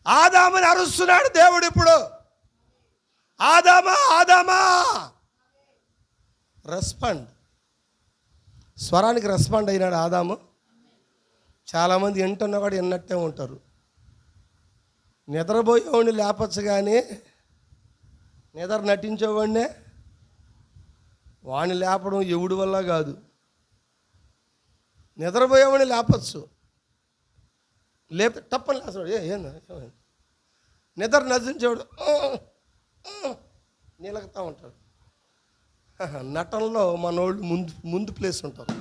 [SPEAKER 1] ఆదాముని అరుస్తున్నాడు దేవుడు ఇప్పుడు. ఆదామా ఆదామా రెస్పాండ్. స్వరానికి రెస్పాండ్ అయినాడు ఆదాము. చాలామంది వింటున్నా కూడా విన్నట్టే ఉంటారు. నిద్రపోయేవాడిని లేపచ్చు కానీ నిద్ర నటించేవాడినే వాడిని లేపడం ఎవడి వల్ల కాదు. నిద్రపోయేవాడిని లేపచ్చు, లేపి తప్పని లేస్తాడు. ఏందా నిద్ర నటించేవాడు నిలగుతూ ఉంటాడు. నటనలో మనోళ్ళు ముందు ప్లేస్ ఉంటారు.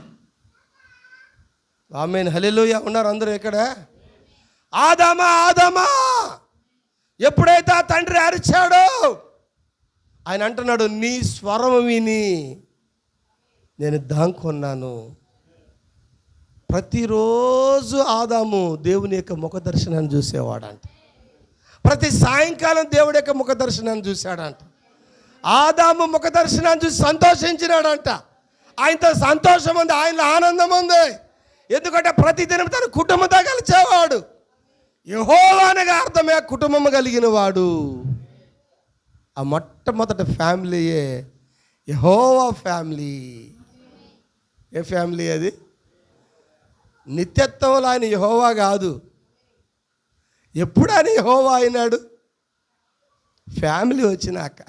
[SPEAKER 1] ఆమేన్ హల్లెలూయా. ఉన్నారు అందరూ ఇక్కడ. ఆదామా ఆదామా ఎప్పుడైతే ఆ తండ్రి అరిచాడో ఆయన అంటున్నాడు, నీ స్వరం విని నేను దాక్కున్నాను. ప్రతిరోజు ఆదాము దేవుని యొక్క ముఖ దర్శనాన్ని చూసేవాడంట. ప్రతి సాయంకాలం దేవుడి యొక్క ముఖ దర్శనాన్ని చూశాడంట. ఆదాము ముఖ దర్శనాన్ని చూసి సంతోషించినాడంట. ఆయనతో సంతోషం ఉంది, ఆయనలో ఆనందం ఉంది. ఎందుకంటే ప్రతిదినం తన కుటుంబంతో కలిసేవాడు. యెహోవా అనగా అర్థమే కుటుంబం కలిగిన వాడు. ఆ మొట్టమొదటి ఫ్యామిలీయే యెహోవా ఫ్యామిలీ. ఏ ఫ్యామిలీ అది? నిత్యత్వంలో ఆయన యెహోవా కాదు. ఎప్పుడు ఆయన యెహోవా అయినాడు? ఫ్యామిలీ వచ్చినాక.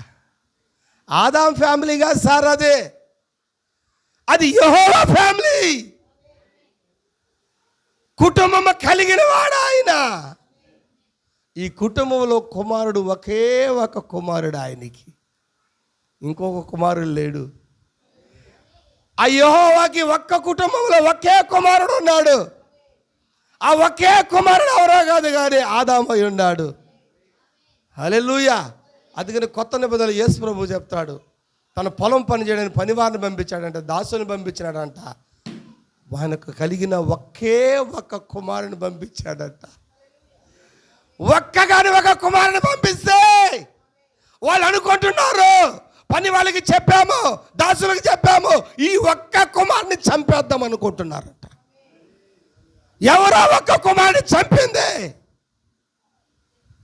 [SPEAKER 1] ఆదాం ఫ్యామిలీ కాదు సార్, అది యెహోవా ఫ్యామిలీ. కుటుంబం కలిగిన వాడు ఆయన. ఈ కుటుంబంలో కుమారుడు ఒకే ఒక కుమారుడు ఆయనకి, ఇంకొక కుమారుడు లేడు. ఆ యెహోవాకి ఒక్క కుటుంబంలో ఒకే కుమారుడు ఉన్నాడు. ఆ ఒకే కుమారుడు ఎవరో కాదు కానీ ఆదాము అయి ఉన్నాడు. హల్లెలూయా. అందుకని కొత్త నిబంధనలు యేసు ప్రభువు చెప్తాడు, తన పొలం పని చేయడానికి పనివారిని పంపించాడంట, దాసుని పంపించాడంట. ఆయనకు కలిగిన ఒకే ఒక్క కుమారుని పంపించాడట. ఒక కుమారుని పంపిస్తే వాళ్ళు అనుకుంటున్నారు, పని వాళ్ళకి చెప్పాము, దాసులకు చెప్పాము, ఈ ఒక్క కుమారుని చంపేద్దాం అనుకుంటున్నారట. ఎవరో ఒక్క కుమారుని చంపింది.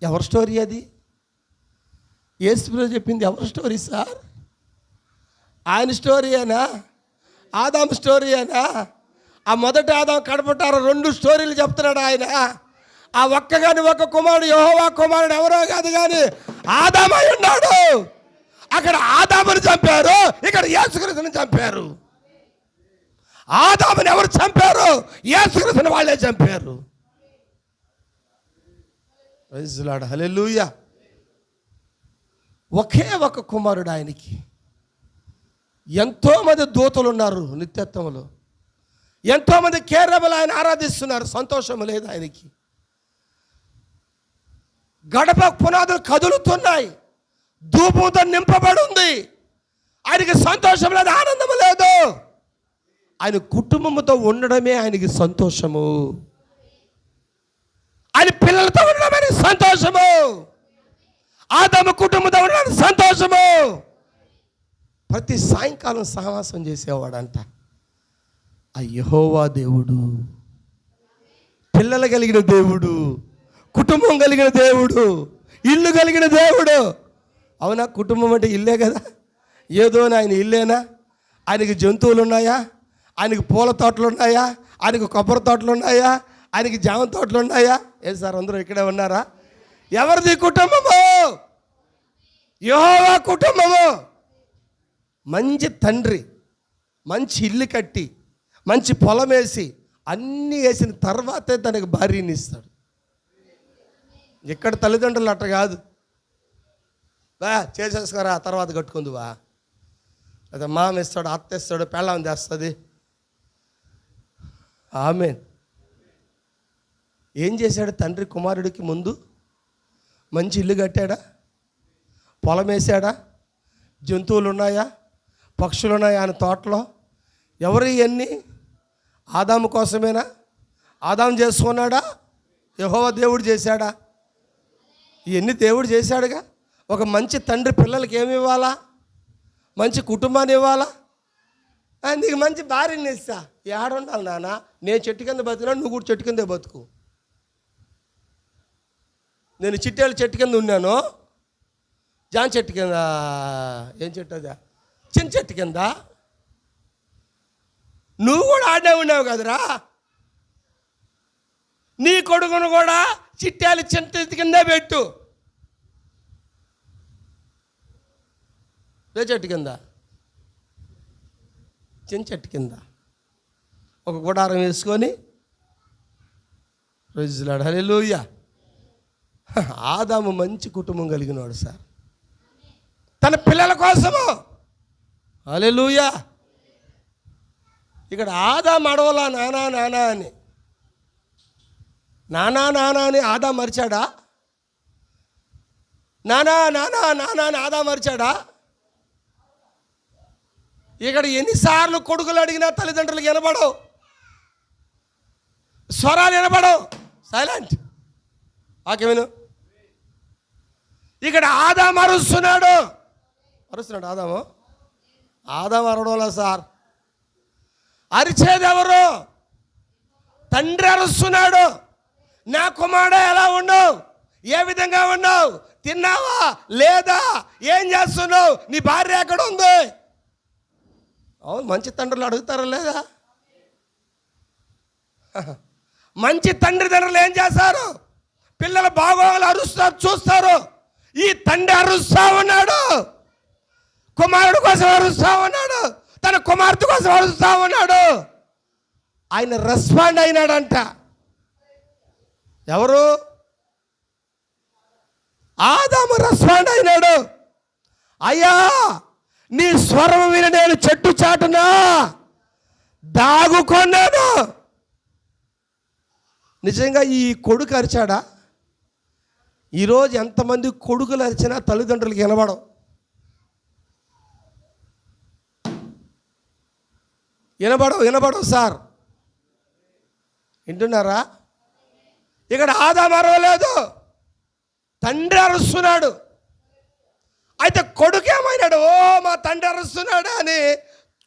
[SPEAKER 1] ఎవరి స్టోరీ అది? యేసుప్రభు చెప్పింది ఎవరి స్టోరీ సార్? ఆయన స్టోరీ అయినా, ఆదాం స్టోరీ అయినా? ఆ మొదటి ఆదాం కడపటారు 2 స్టోరీలు చెప్తున్నాడు ఆయన. ఆ ఒక్క కుమారుడు యెహోవా కుమారుడు ఎవరో కాదు కానీ ఆదామై ఉన్నాడు. అక్కడ ఆదాముని చంపారు, ఇక్కడ యేసుక్రీస్తుని చంపారు. ఆదాముని ఎవరు చంపారు? యేసుక్రీస్తుని వాళ్ళే చంపారు. ప్రైజ్ లార్డ్, హల్లెలూయా. ఒకే ఒక కుమారుడు ఆయనకి. ఎంతోమంది దూతలు ఉన్నారు నిత్యత్వంలో, ఎంతోమంది కేరబలు ఆయన ఆరాధిస్తున్నారు, సంతోషం లేదు ఆయనకి. గడప పునాదులు కదులుతున్నాయి, ధూపంతో నింపబడి ఉంది, ఆయనకి సంతోషం లేదు, ఆనందం లేదు. ఆయన కుటుంబంతో ఉండడమే ఆయనకి సంతోషము, ఆయన పిల్లలతో ఉండడమే సంతోషము, ఆదాము కుటుంబంతో ఉండడం సంతోషము. ప్రతి సాయంకాలం సహవాసం చేసేవాడంట. ఆ యెహోవా దేవుడు, పిల్లలు కలిగిన దేవుడు, కుటుంబం కలిగిన దేవుడు, ఇల్లు కలిగిన దేవుడు. అవునా? కుటుంబం అంటే ఇల్లే కదా. ఏదో ఆయన ఇల్లేనా? ఆయనకి జంతువులు ఉన్నాయా? ఆయనకి పూల తోటలు ఉన్నాయా? ఆయనకి కొబ్బరి తోటలు ఉన్నాయా? ఆయనకి జామ తోటలు ఉన్నాయా? ఏ సార్ అందరూ ఇక్కడే ఉన్నారా? ఎవరిది కుటుంబము? యెహోవా కుటుంబము. మంచి తండ్రి, మంచి ఇల్లు కట్టి, మంచి పొలం వేసి, అన్నీ వేసిన తర్వాతే తనకు భార్యని ఇస్తాడు. ఇక్కడ తల్లిదండ్రులు అట్ట కాదు, బా చేసేసుకోరా తర్వాత కట్టుకుందువా, అదే మామ ఇస్తాడు, అత్త ఇస్తాడు, పెళ్ళాం చేస్తుంది. ఆమేన్. ఏం చేశాడు తండ్రి కుమారుడికి? ముందు మంచి ఇల్లు కట్టాడా? పొలం వేసాడా? జంతువులు ఉన్నాయా? పక్షులు ఉన్నాయా ఆయన తోటలో? ఎవరు ఇవన్నీ? ఆదాము కోసమేనా? ఆదాము చేసుకున్నాడా? యెహోవా దేవుడు చేశాడా? ఇవన్నీ దేవుడు చేశాడుగా. ఒక మంచి తండ్రి పిల్లలకి ఏమి ఇవ్వాలా? మంచి కుటుంబాన్ని ఇవ్వాలా? నీకు మంచి భార్యని ఇస్తా. ఏడుండాలి నాన్న? నేను చెట్టు కింద బతికినా నువ్వు కూడా చెట్టు కిందే బతుకు. నేను చిట్టేళ్ళ చెట్టు కింద ఉన్నాను, జాన్ చెట్టు కింద, ఏం చెట్టు అదా, చిన్న చెట్టు కింద. నువ్వు కూడా ఆడే ఉన్నావు కదరా. నీ కొడుకును కూడా చిట్టాలి చిన్న కింద పెట్టు. ఏ చెట్టు కింద? చిన్న చెట్టు కింద ఒక గుడారం వేసుకొని. ప్రైజ్ లార్డ్, హల్లెలూయా. ఆదాము మంచి కుటుంబం కలిగినవాడు సార్, తన పిల్లల కోసము. హల్లెలూయా. ఇక్కడ ఆదాము అడవలా నానా నానా అని, నానా నానా అని ఆదాం మరిచాడా? నానా నానా నానా అని ఆదాం మరిచాడా? ఇక్కడ ఎన్నిసార్లు కొడుకులు అడిగినా తల్లిదండ్రులకు వినపడవు, స్వరాలు వినపడవు, సైలెంట్. ఆకేమేను? ఇక్కడ ఆదాం అరుస్తున్నాడు. ఆదాం అరవడంలా సార్. అరిచేది ఎవరు? తండ్రి అరుస్తున్నాడు. నా కుమారుడు ఎలా ఉన్నావు? ఏ విధంగా ఉన్నావు? తిన్నావా లేదా? ఏం చేస్తున్నావు? నీ భార్య ఎక్కడ ఉంది? అవును, మంచి తండ్రులు అడుగుతారా లేదా? మంచి తండ్రిదండ్రులు ఏం చేస్తారు? పిల్లల బాగోగులు అరుస్తారు, చూస్తారు. ఈ తండ్రి అరుస్తా ఉన్నాడు, కుమారుడు కోసం అరుస్తా ఉన్నాడు, తన కుమార్తె కోసం అరుస్తా ఉన్నాడు. ఆయన రెస్పాండ్ అయినాడంట. ఎవరు? ఆదాము రెస్పాండ్ అయినాడు. అయ్యా, నీ స్వరం విని నేను చెట్టు చాటునా దాగుకొన్నాను. నిజంగా ఈ కొడుకు అరిచాడా? ఈరోజు ఎంతమంది కొడుకులు అరిచినా తల్లిదండ్రులకి వినబడవు సార్. వింటున్నారా? ఇక్కడ ఆదాము అరవలేదు, తండ్రి అరుస్తున్నాడు. అయితే కొడుకు ఏమైనాడు? ఓ మా తండ్రి అరుస్తున్నాడు అని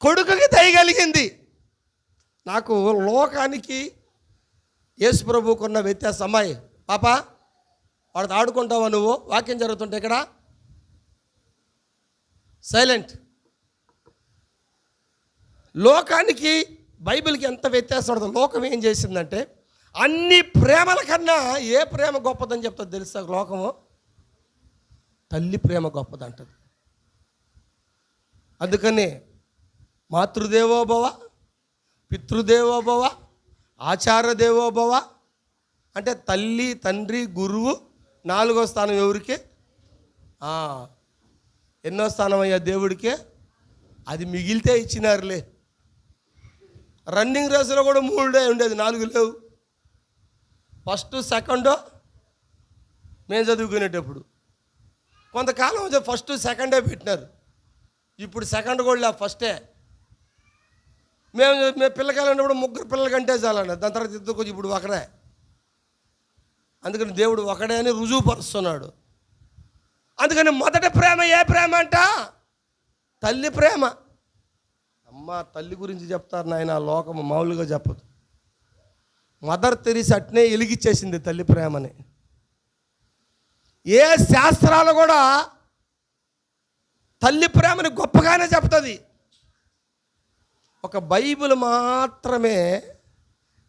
[SPEAKER 1] కొడుకుకి దయగలిగింది. నాకు లోకానికి యేసు ప్రభువుకున్న వ్యత్యాసం. అమ్మాయి పాప వాడితో ఆడుకుంటావా నువ్వు? వాక్యం జరుగుతుంటే ఇక్కడ సైలెంట్. లోకానికి బైబిల్కి ఎంత వ్యత్యాసం ఉంటుంది. లోకం ఏం చేసిందంటే అన్ని ప్రేమల కన్నా ఏ ప్రేమ గొప్పదని చెప్తుంది తెలుసా? లోకము తల్లి ప్రేమ గొప్పదంటది. అందుకని మాతృదేవోభవ, పితృదేవోభవ, ఆచారదేవోభవ అంటే తల్లి, తండ్రి, గురువు. 4వ స్థానం ఎవరికి? ఎన్నో స్థానం అయ్యా దేవుడికే. అది మిగిలితే ఇచ్చినారులే. రన్నింగ్ రేసులో కూడా 3 ఉండేది, 4 లేవు. ఫస్ట్ సెకండ్ మేము చదువుకునేటప్పుడు కొంతకాలం ఫస్ట్ సెకండే పెట్టినారు. ఇప్పుడు సెకండ్ కూడా లే, ఫస్టే. మేము పిల్లకాయలన్నప్పుడు 3 పిల్లలు కంటే చాలన్న, దాని తర్వాత ఇద్దరు కొంచెం ఇప్పుడు ఒకడే. అందుకని దేవుడు ఒకడే అని రుజువుపరుస్తున్నాడు. అందుకని మొదటి ప్రేమ ఏ ప్రేమ అంట? తల్లి ప్రేమ. అమ్మ తల్లి గురించి చెప్తారు నాయన, లోకము మామూలుగా చెప్పదు. మదర్ తెరీసా అట్నే ఎలిగిచ్చేసింది తల్లి ప్రేమని. ఏ శాస్త్రాలు కూడా తల్లి ప్రేమని గొప్పగానే చెప్తుంది. ఒక బైబిల్ మాత్రమే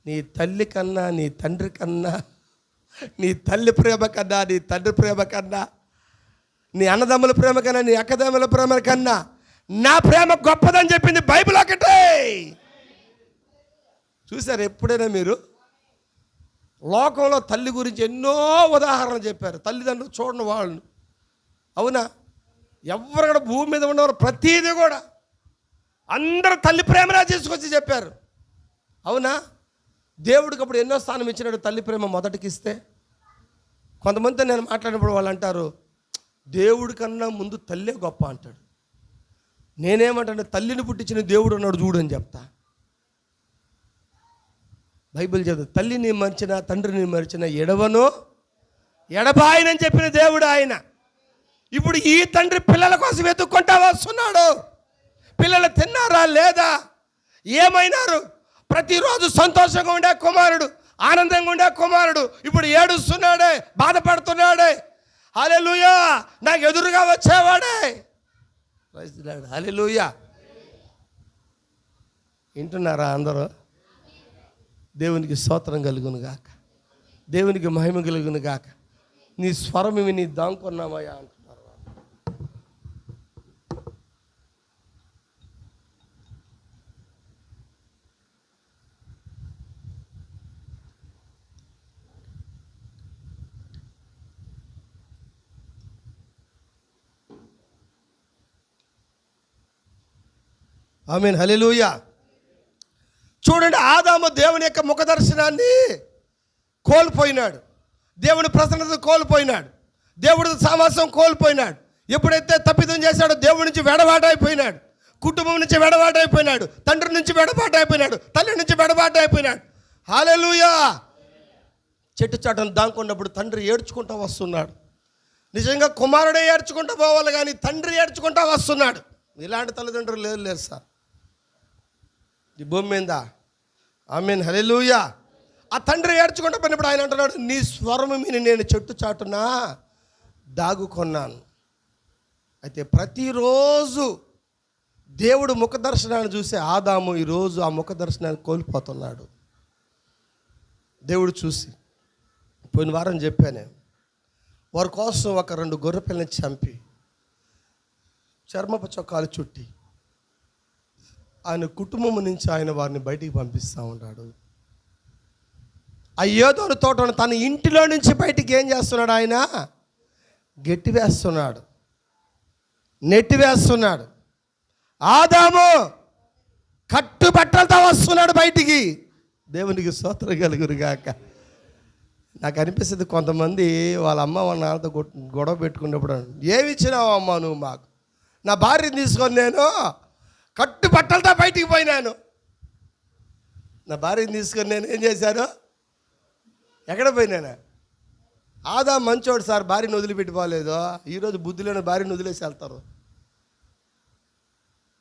[SPEAKER 1] నీ తల్లి కన్నా, నీ తండ్రి కన్నా, నీ తల్లి ప్రేమ కన్నా, నీ తండ్రి ప్రేమ కన్నా, నీ అన్నదమ్ముల ప్రేమ కన్నా, నీ అక్కదమ్ముల ప్రేమ కన్నా నా ప్రేమ గొప్పదని చెప్పింది బైబిల్ ఒకటే. చూసారు ఎప్పుడైనా మీరు? లోకంలో తల్లి గురించి ఎన్నో ఉదాహరణలు చెప్పారు. తల్లిదండ్రులు చూడని వాళ్ళు, అవునా? ఎవరు కూడా భూమి మీద ఉన్నవారు ప్రతీది కూడా అందరూ తల్లి ప్రేమలా తీసుకొచ్చి చెప్పారు, అవునా? దేవుడికి అప్పుడు ఎన్నో స్థానం ఇచ్చినాడు తల్లి ప్రేమ మొదటికి ఇస్తే. కొంతమంది నేను మాట్లాడినప్పుడు వాళ్ళు అంటారు దేవుడి కన్నా ముందు తల్లే గొప్ప అంటాడు. నేనేమంటాను, తల్లిని పుట్టించిన దేవుడు ఉన్నాడు చూడు అని చెప్తా. బైబిల్ చెప్తుంది తల్లిని మర్చిన తండ్రిని మర్చిన ఎడవను ఎడబాయనని చెప్పిన దేవుడు ఆయన. ఇప్పుడు ఈ తండ్రి పిల్లల కోసం వెతుక్కుంటా వస్తున్నాడు. పిల్లలు తిన్నారా లేదా, ఏమైనారు? ప్రతిరోజు సంతోషంగా ఉండే కుమారుడు, ఆనందంగా ఉండే కుమారుడు ఇప్పుడు ఏడుస్తున్నాడే, బాధపడుతున్నాడే. హల్లెలూయా, నాకు ఎదురుగా వచ్చేవాడే. హల్లెలూయా. వింటున్నారా అందరూ? దేవునికి స్తోత్రం కలుగును గాక, దేవునికి మహిమ కలుగును గాక. నీ స్వరం విని దాంకున్నామయ్యా అంటున్నారు. ఆమేన్, హల్లెలూయా. చూడండి, ఆదాము దేవుని యొక్క ముఖ దర్శనాన్ని కోల్పోయినాడు, దేవుని ప్రసన్నత కోల్పోయినాడు, దేవుడి సావాసం కోల్పోయినాడు. ఎప్పుడైతే తప్పిదం చేశాడో దేవుడి నుంచి వెడబాటైపోయినాడు, కుటుంబం నుంచి వెడబాటైపోయినాడు, తండ్రి నుంచి వెడబాటైపోయినాడు, తల్లి నుంచి వెడబాటైపోయినాడు. హల్లెలూయా. చెట్టు చాటును దాంకున్నప్పుడు తండ్రి ఏడ్చుకుంటూ వస్తున్నాడు. నిజంగా కుమారుడే ఏడ్చుకుంటూ పోవాలి కానీ తండ్రి ఏడ్చుకుంటూ వస్తున్నాడు. ఇలాంటి తల్లిదండ్రులు లేరు సార్ ఈ భూమి మీద. ఆమేన్, హల్లెలూయా. ఆ తండ్రి ఏడ్చుకుంటూ పోయినప్పుడు ఆయన అంటున్నాడు, నీ స్వరము విని నేను చెట్టు చాటున దాగుకొన్నాను. అయితే ప్రతిరోజు దేవుడు ముఖ దర్శనాన్ని చూసే ఆదాము ఈరోజు ఆ ముఖ దర్శనాన్ని కోల్పోతున్నాడు. దేవుడు చూసి, పోయిన వారం చెప్పాను, వారి కోసం ఒక 2 గొర్రె పిల్లని చంపి చర్మపు చొక్కాలు చుట్టి ఆయన కుటుంబం నుంచి ఆయన వారిని బయటికి పంపిస్తూ ఉన్నాడు. ఆ యోధోని తోటను తన ఇంటిలో నుంచి బయటికి ఏం చేస్తున్నాడు? ఆయన గెట్టివేస్తున్నాడు, నెట్టివేస్తున్నాడు. ఆదాము కట్టుబట్టలతో వస్తున్నాడు బయటికి. దేవునికి స్తోత్రం కలుగును గాక. నాకు అనిపిస్తుంది కొంతమంది వాళ్ళ అమ్మ వాళ్ళ నాన్నతో గొడవ పెట్టుకున్నప్పుడు, ఏమి ఇచ్చినావు అమ్మ నువ్వు మాకు? నా భార్యని తీసుకొని నేను కట్టుబట్టలతో బయటికి పోయినాను. నా భార్యని తీసుకొని నేను ఏం చేశాను? ఎక్కడ పోయినాను? ఆదాము మంచోడు సార్, భార్యను వదిలిపెట్టిపోలేదు. ఈరోజు బుద్ధి లేని భార్యను వదిలేసి వెళ్తారు.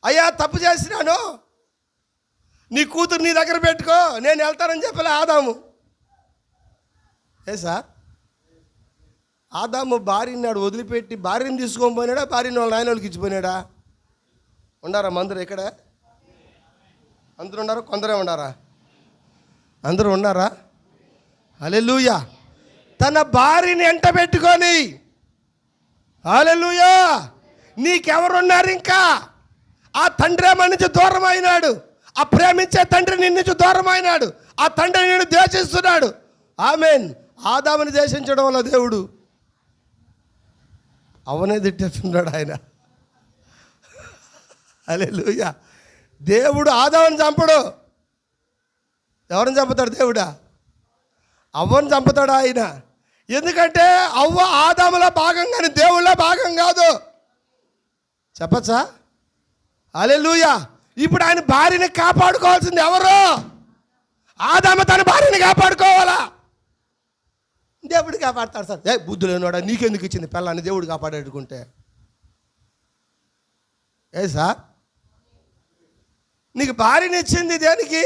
[SPEAKER 1] అయ్యా తప్పు చేసినాను, నీ కూతురు నీ దగ్గర పెట్టుకో, నేను వెళ్తానని చెప్పలే ఆదాము. ఏ సార్, ఆదాము భార్యని నాడు వదిలిపెట్టి భార్యని తీసుకొని పోయినాడా, భార్యని వాళ్ళ నాయన వాళ్ళకి ఇచ్చిపోయినాడా? ఉండారా మందరు? ఎక్కడ అందరూ ఉన్నారా? కొందరే ఉన్నారా? అందరూ ఉన్నారా? హల్లెలూయా. తన భార్యని ఎంట పెట్టుకొని, హల్లెలూయా, నీకెవరున్నారు ఇంకా? ఆ తండ్రి మన నుంచి దూరం అయినాడు, ఆ ప్రేమించే తండ్రి నీ నుంచి దూరం అయినాడు, ఆ తండ్రి నేను ద్వేషిస్తున్నాడు. ఆమేన్. ఆదాముని ద్వేషించడం వల్ల దేవుడు అవనే తిట్టేస్తున్నాడు ఆయన. హల్లెలూయా. దేవుడు ఆదాముని చంపడు. ఎవరిని చంపుతాడు? దేవుడా. అవ్వని చంపుతాడు ఆయన. ఎందుకంటే అవ్వ ఆదాములో భాగం కానీ దేవుళ్ళ భాగం కాదు. చెప్పచ్చా? హల్లెలూయా. ఇప్పుడు ఆయన భార్యని కాపాడుకోవాల్సింది ఎవరు? ఆదాము తన భార్యని కాపాడుకోవాలా? దేవుడు కాపాడతాడు సార్. బుద్ధి లేనివాడా, నీకెందుకు ఇచ్చింది పిల్లని దేవుడు కాపాడేటుకుంటే? సార్, నీకు భార్యని ఇచ్చింది దేనికి?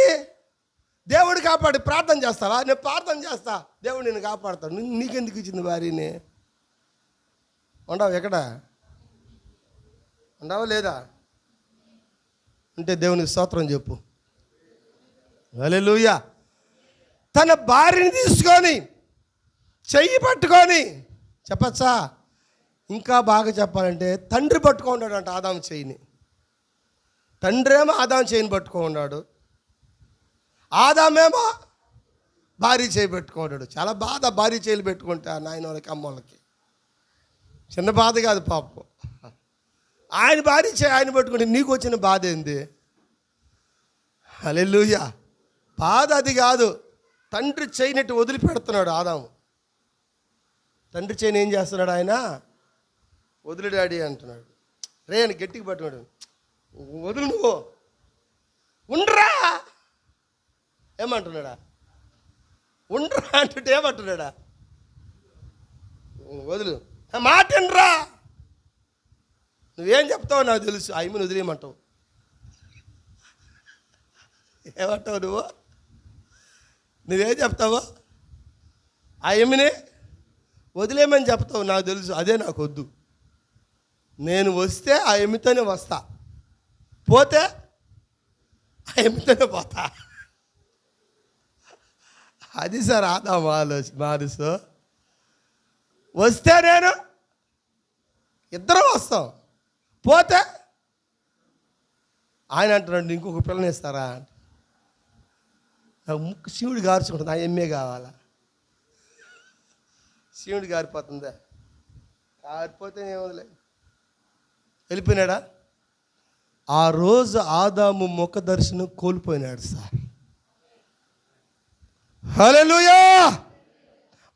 [SPEAKER 1] దేవుడు కాపాడి ప్రార్థన చేస్తావా? నేను ప్రార్థన చేస్తా, దేవుడు నేను కాపాడతాడు. నీకెందుకు ఇచ్చింది భార్యని? ఉండవు? ఎక్కడ ఉండవా? లేదా అంటే దేవునికి స్తోత్రం చెప్పు. హల్లెలూయా. తన భార్యని తీసుకొని చెయ్యి పట్టుకొని, చెప్పచ్చా? ఇంకా బాగా చెప్పాలంటే తండ్రి పట్టుకున్నాడు ఆదాము చెయ్యిని. తండ్రి ఏమో ఆదాము చెయ్యిని పట్టుకున్నాడు, ఆదామేమో భార్య చేయి పెట్టుకున్నాడు. చాలా బాధ భార్య చేయిలు పెట్టుకుంటే ఆ నాయన వాళ్ళకి, అమ్మ వాళ్ళకి. చిన్న బాధ కాదు పాపం. ఆయన భార్య చేయి ఆయన పెట్టుకుంటే నీకు వచ్చిన బాధ ఏంది? హల్లెలూయా. బాధ అది కాదు. తండ్రి చేయనట్టు వదిలిపెడుతున్నాడు ఆదాము. తండ్రి చేయని ఏం చేస్తున్నాడు ఆయన? వదిలి డాడీ అంటున్నాడు. రే అని గట్టిగా పట్టుకున్నాడు. వదులు, నువ్వు ఉండరా ఏమంటున్నాడా? ఉండరా అంటుంటే ఏమంటున్నాడా? వదులు, మాటనరా. నువ్వేం చెప్తావు నాకు తెలుసు. ఆయమ్మని వదిలేయమంటావు. ఏమంటావు నువ్వు? నువ్వేం చెప్తావు? ఆయమ్మని వదిలేయమని చెప్తావు, నాకు తెలుసు. అదే నాకు వద్దు. నేను వస్తే ఆ ఎమ్మితోనే వస్తా, పోతే ఆ ఎమ్మితోనే పోతా. అది సార్ ఆదాము మారుసు. వస్తే నేను ఇద్దరం వస్తాం, పోతే ఆయన అంటున్నాడు ఇంకొక పిల్లని ఇస్తారా అంటే, నాకు ముక్కు శివుడు గార్చుకుంటుంది, ఆ ఎమ్మె కావాలా? శివుడు గారిపోతుందా? గారిపోతే ఏమోలే. వెళ్ళిపోయినాడా? ఆ రోజు ఆదాము ముఖ దర్శనం కోల్పోయినాడు సార్. హల్లెలూయా.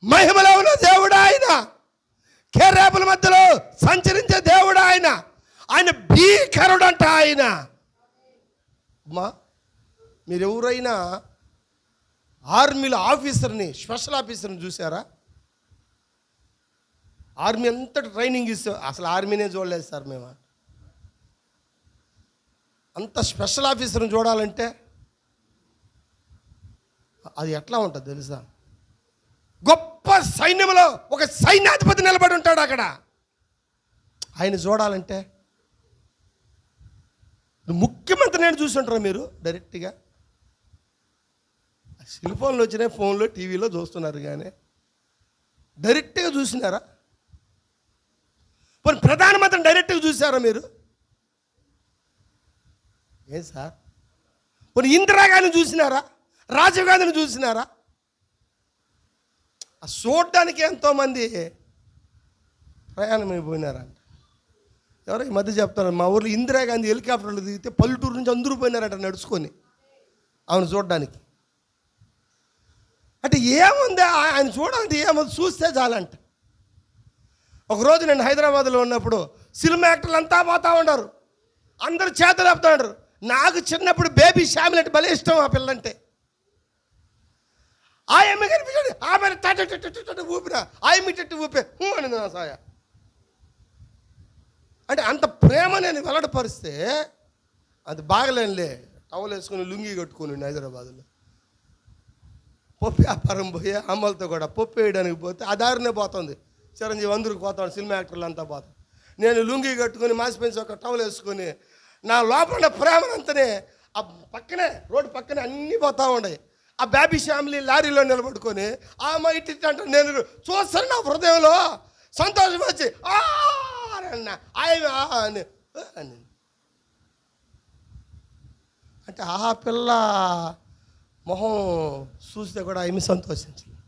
[SPEAKER 1] మహిమలో ఉన్న దేవుడు ఆయన, కేరేపుల మధ్యలో సంచరించే దేవుడు ఆయన. ఆయన భీకరుడంట ఆయన. అమ్మా, మీరు ఎవరైనా ఆర్మీలో ఆఫీసర్ని, స్పెషల్ ఆఫీసర్ని చూసారా? ఆర్మీ అంత ట్రైనింగ్ ఇస్తే అసలు ఆర్మీనే చూడలేదు సార్ మేము. అంత స్పెషల్ ఆఫీసర్ని చూడాలంటే అది ఎట్లా ఉంటుంది తెలుసా? గొప్ప సైన్యంలో ఒక సైన్యాధిపతి నిలబడి ఉంటాడు అక్కడ. ఆయన చూడాలంటే ముఖ్యమంత్రి నేను చూస్తుంటారా మీరు? డైరెక్ట్గా సెల్ ఫోన్లు వచ్చినాయి, ఫోన్లో టీవీలో చూస్తున్నారు, కానీ డైరెక్ట్గా చూసినారా? పోనీ ప్రధానమంత్రిని డైరెక్ట్గా చూసారా మీరు? ఏం సార్? పోనీ ఇందిరాగాంధీని చూసినారా? రాజీవ్ గాంధీని చూసినారా? చూడడానికి ఎంతోమంది ప్రయాణం అయిపోయినారంట. ఎవరో ఈ మధ్య చెప్తారు, మా ఊర్లో ఇందిరాగాంధీ హెలికాప్టర్లు దిగితే పల్లెటూరు నుంచి అందరూ పోయినారంట నడుచుకొని ఆమెను చూడడానికి. అంటే ఏముంది ఆయన చూడాలంటే? ఏముంది? చూస్తే చాలంట. ఒకరోజు నేను హైదరాబాద్లో ఉన్నప్పుడు సినిమా యాక్టర్లు అంతా పోతూ ఉన్నారు, అందరూ చేతులు ఆపుతూ ఉంటారు. నాకు చిన్నప్పుడు బేబీ శ్యామిల్ అంటే భలే ఇష్టం. ఆ పిల్లంటే ఆయమ్మ కనిపించాడు, ఆమె తట్టు ఊపిన, ఆయమ్మ చెట్టు ఊపే అని నా సాయ. అంటే అంత ప్రేమ నేను వెల్లడిపరిస్తే అది బాగలేనులే. టవల్ వేసుకుని లుంగి కట్టుకుని హైదరాబాద్లో పప్పు వ్యాపారం పోయి అమ్మలతో కూడా పప్పు వేయడానికి పోతే ఆ దారినే పోతుంది. చిరంజీవి అందరికి పోతాడు, సినిమా యాక్టర్లు అంతా పోతాడు. నేను లుంగి కట్టుకొని మాసిపెంచి ఒక టవల్ వేసుకొని నా లోపల ప్రేమనంతనే ఆ పక్కనే రోడ్డు పక్కనే అన్నీ పోతూ ఉన్నాయి. ఆ బేబీ ఫ్యామిలీ లారీలో నిలబడుకొని ఆమె ఇటు అంటే నేను చూస్తాను, నా హృదయంలో సంతోషం వచ్చి అన్న ఆయన అంటే ఆ పిల్ల మొహం చూస్తే కూడా ఆమె సంతోషించలేదు.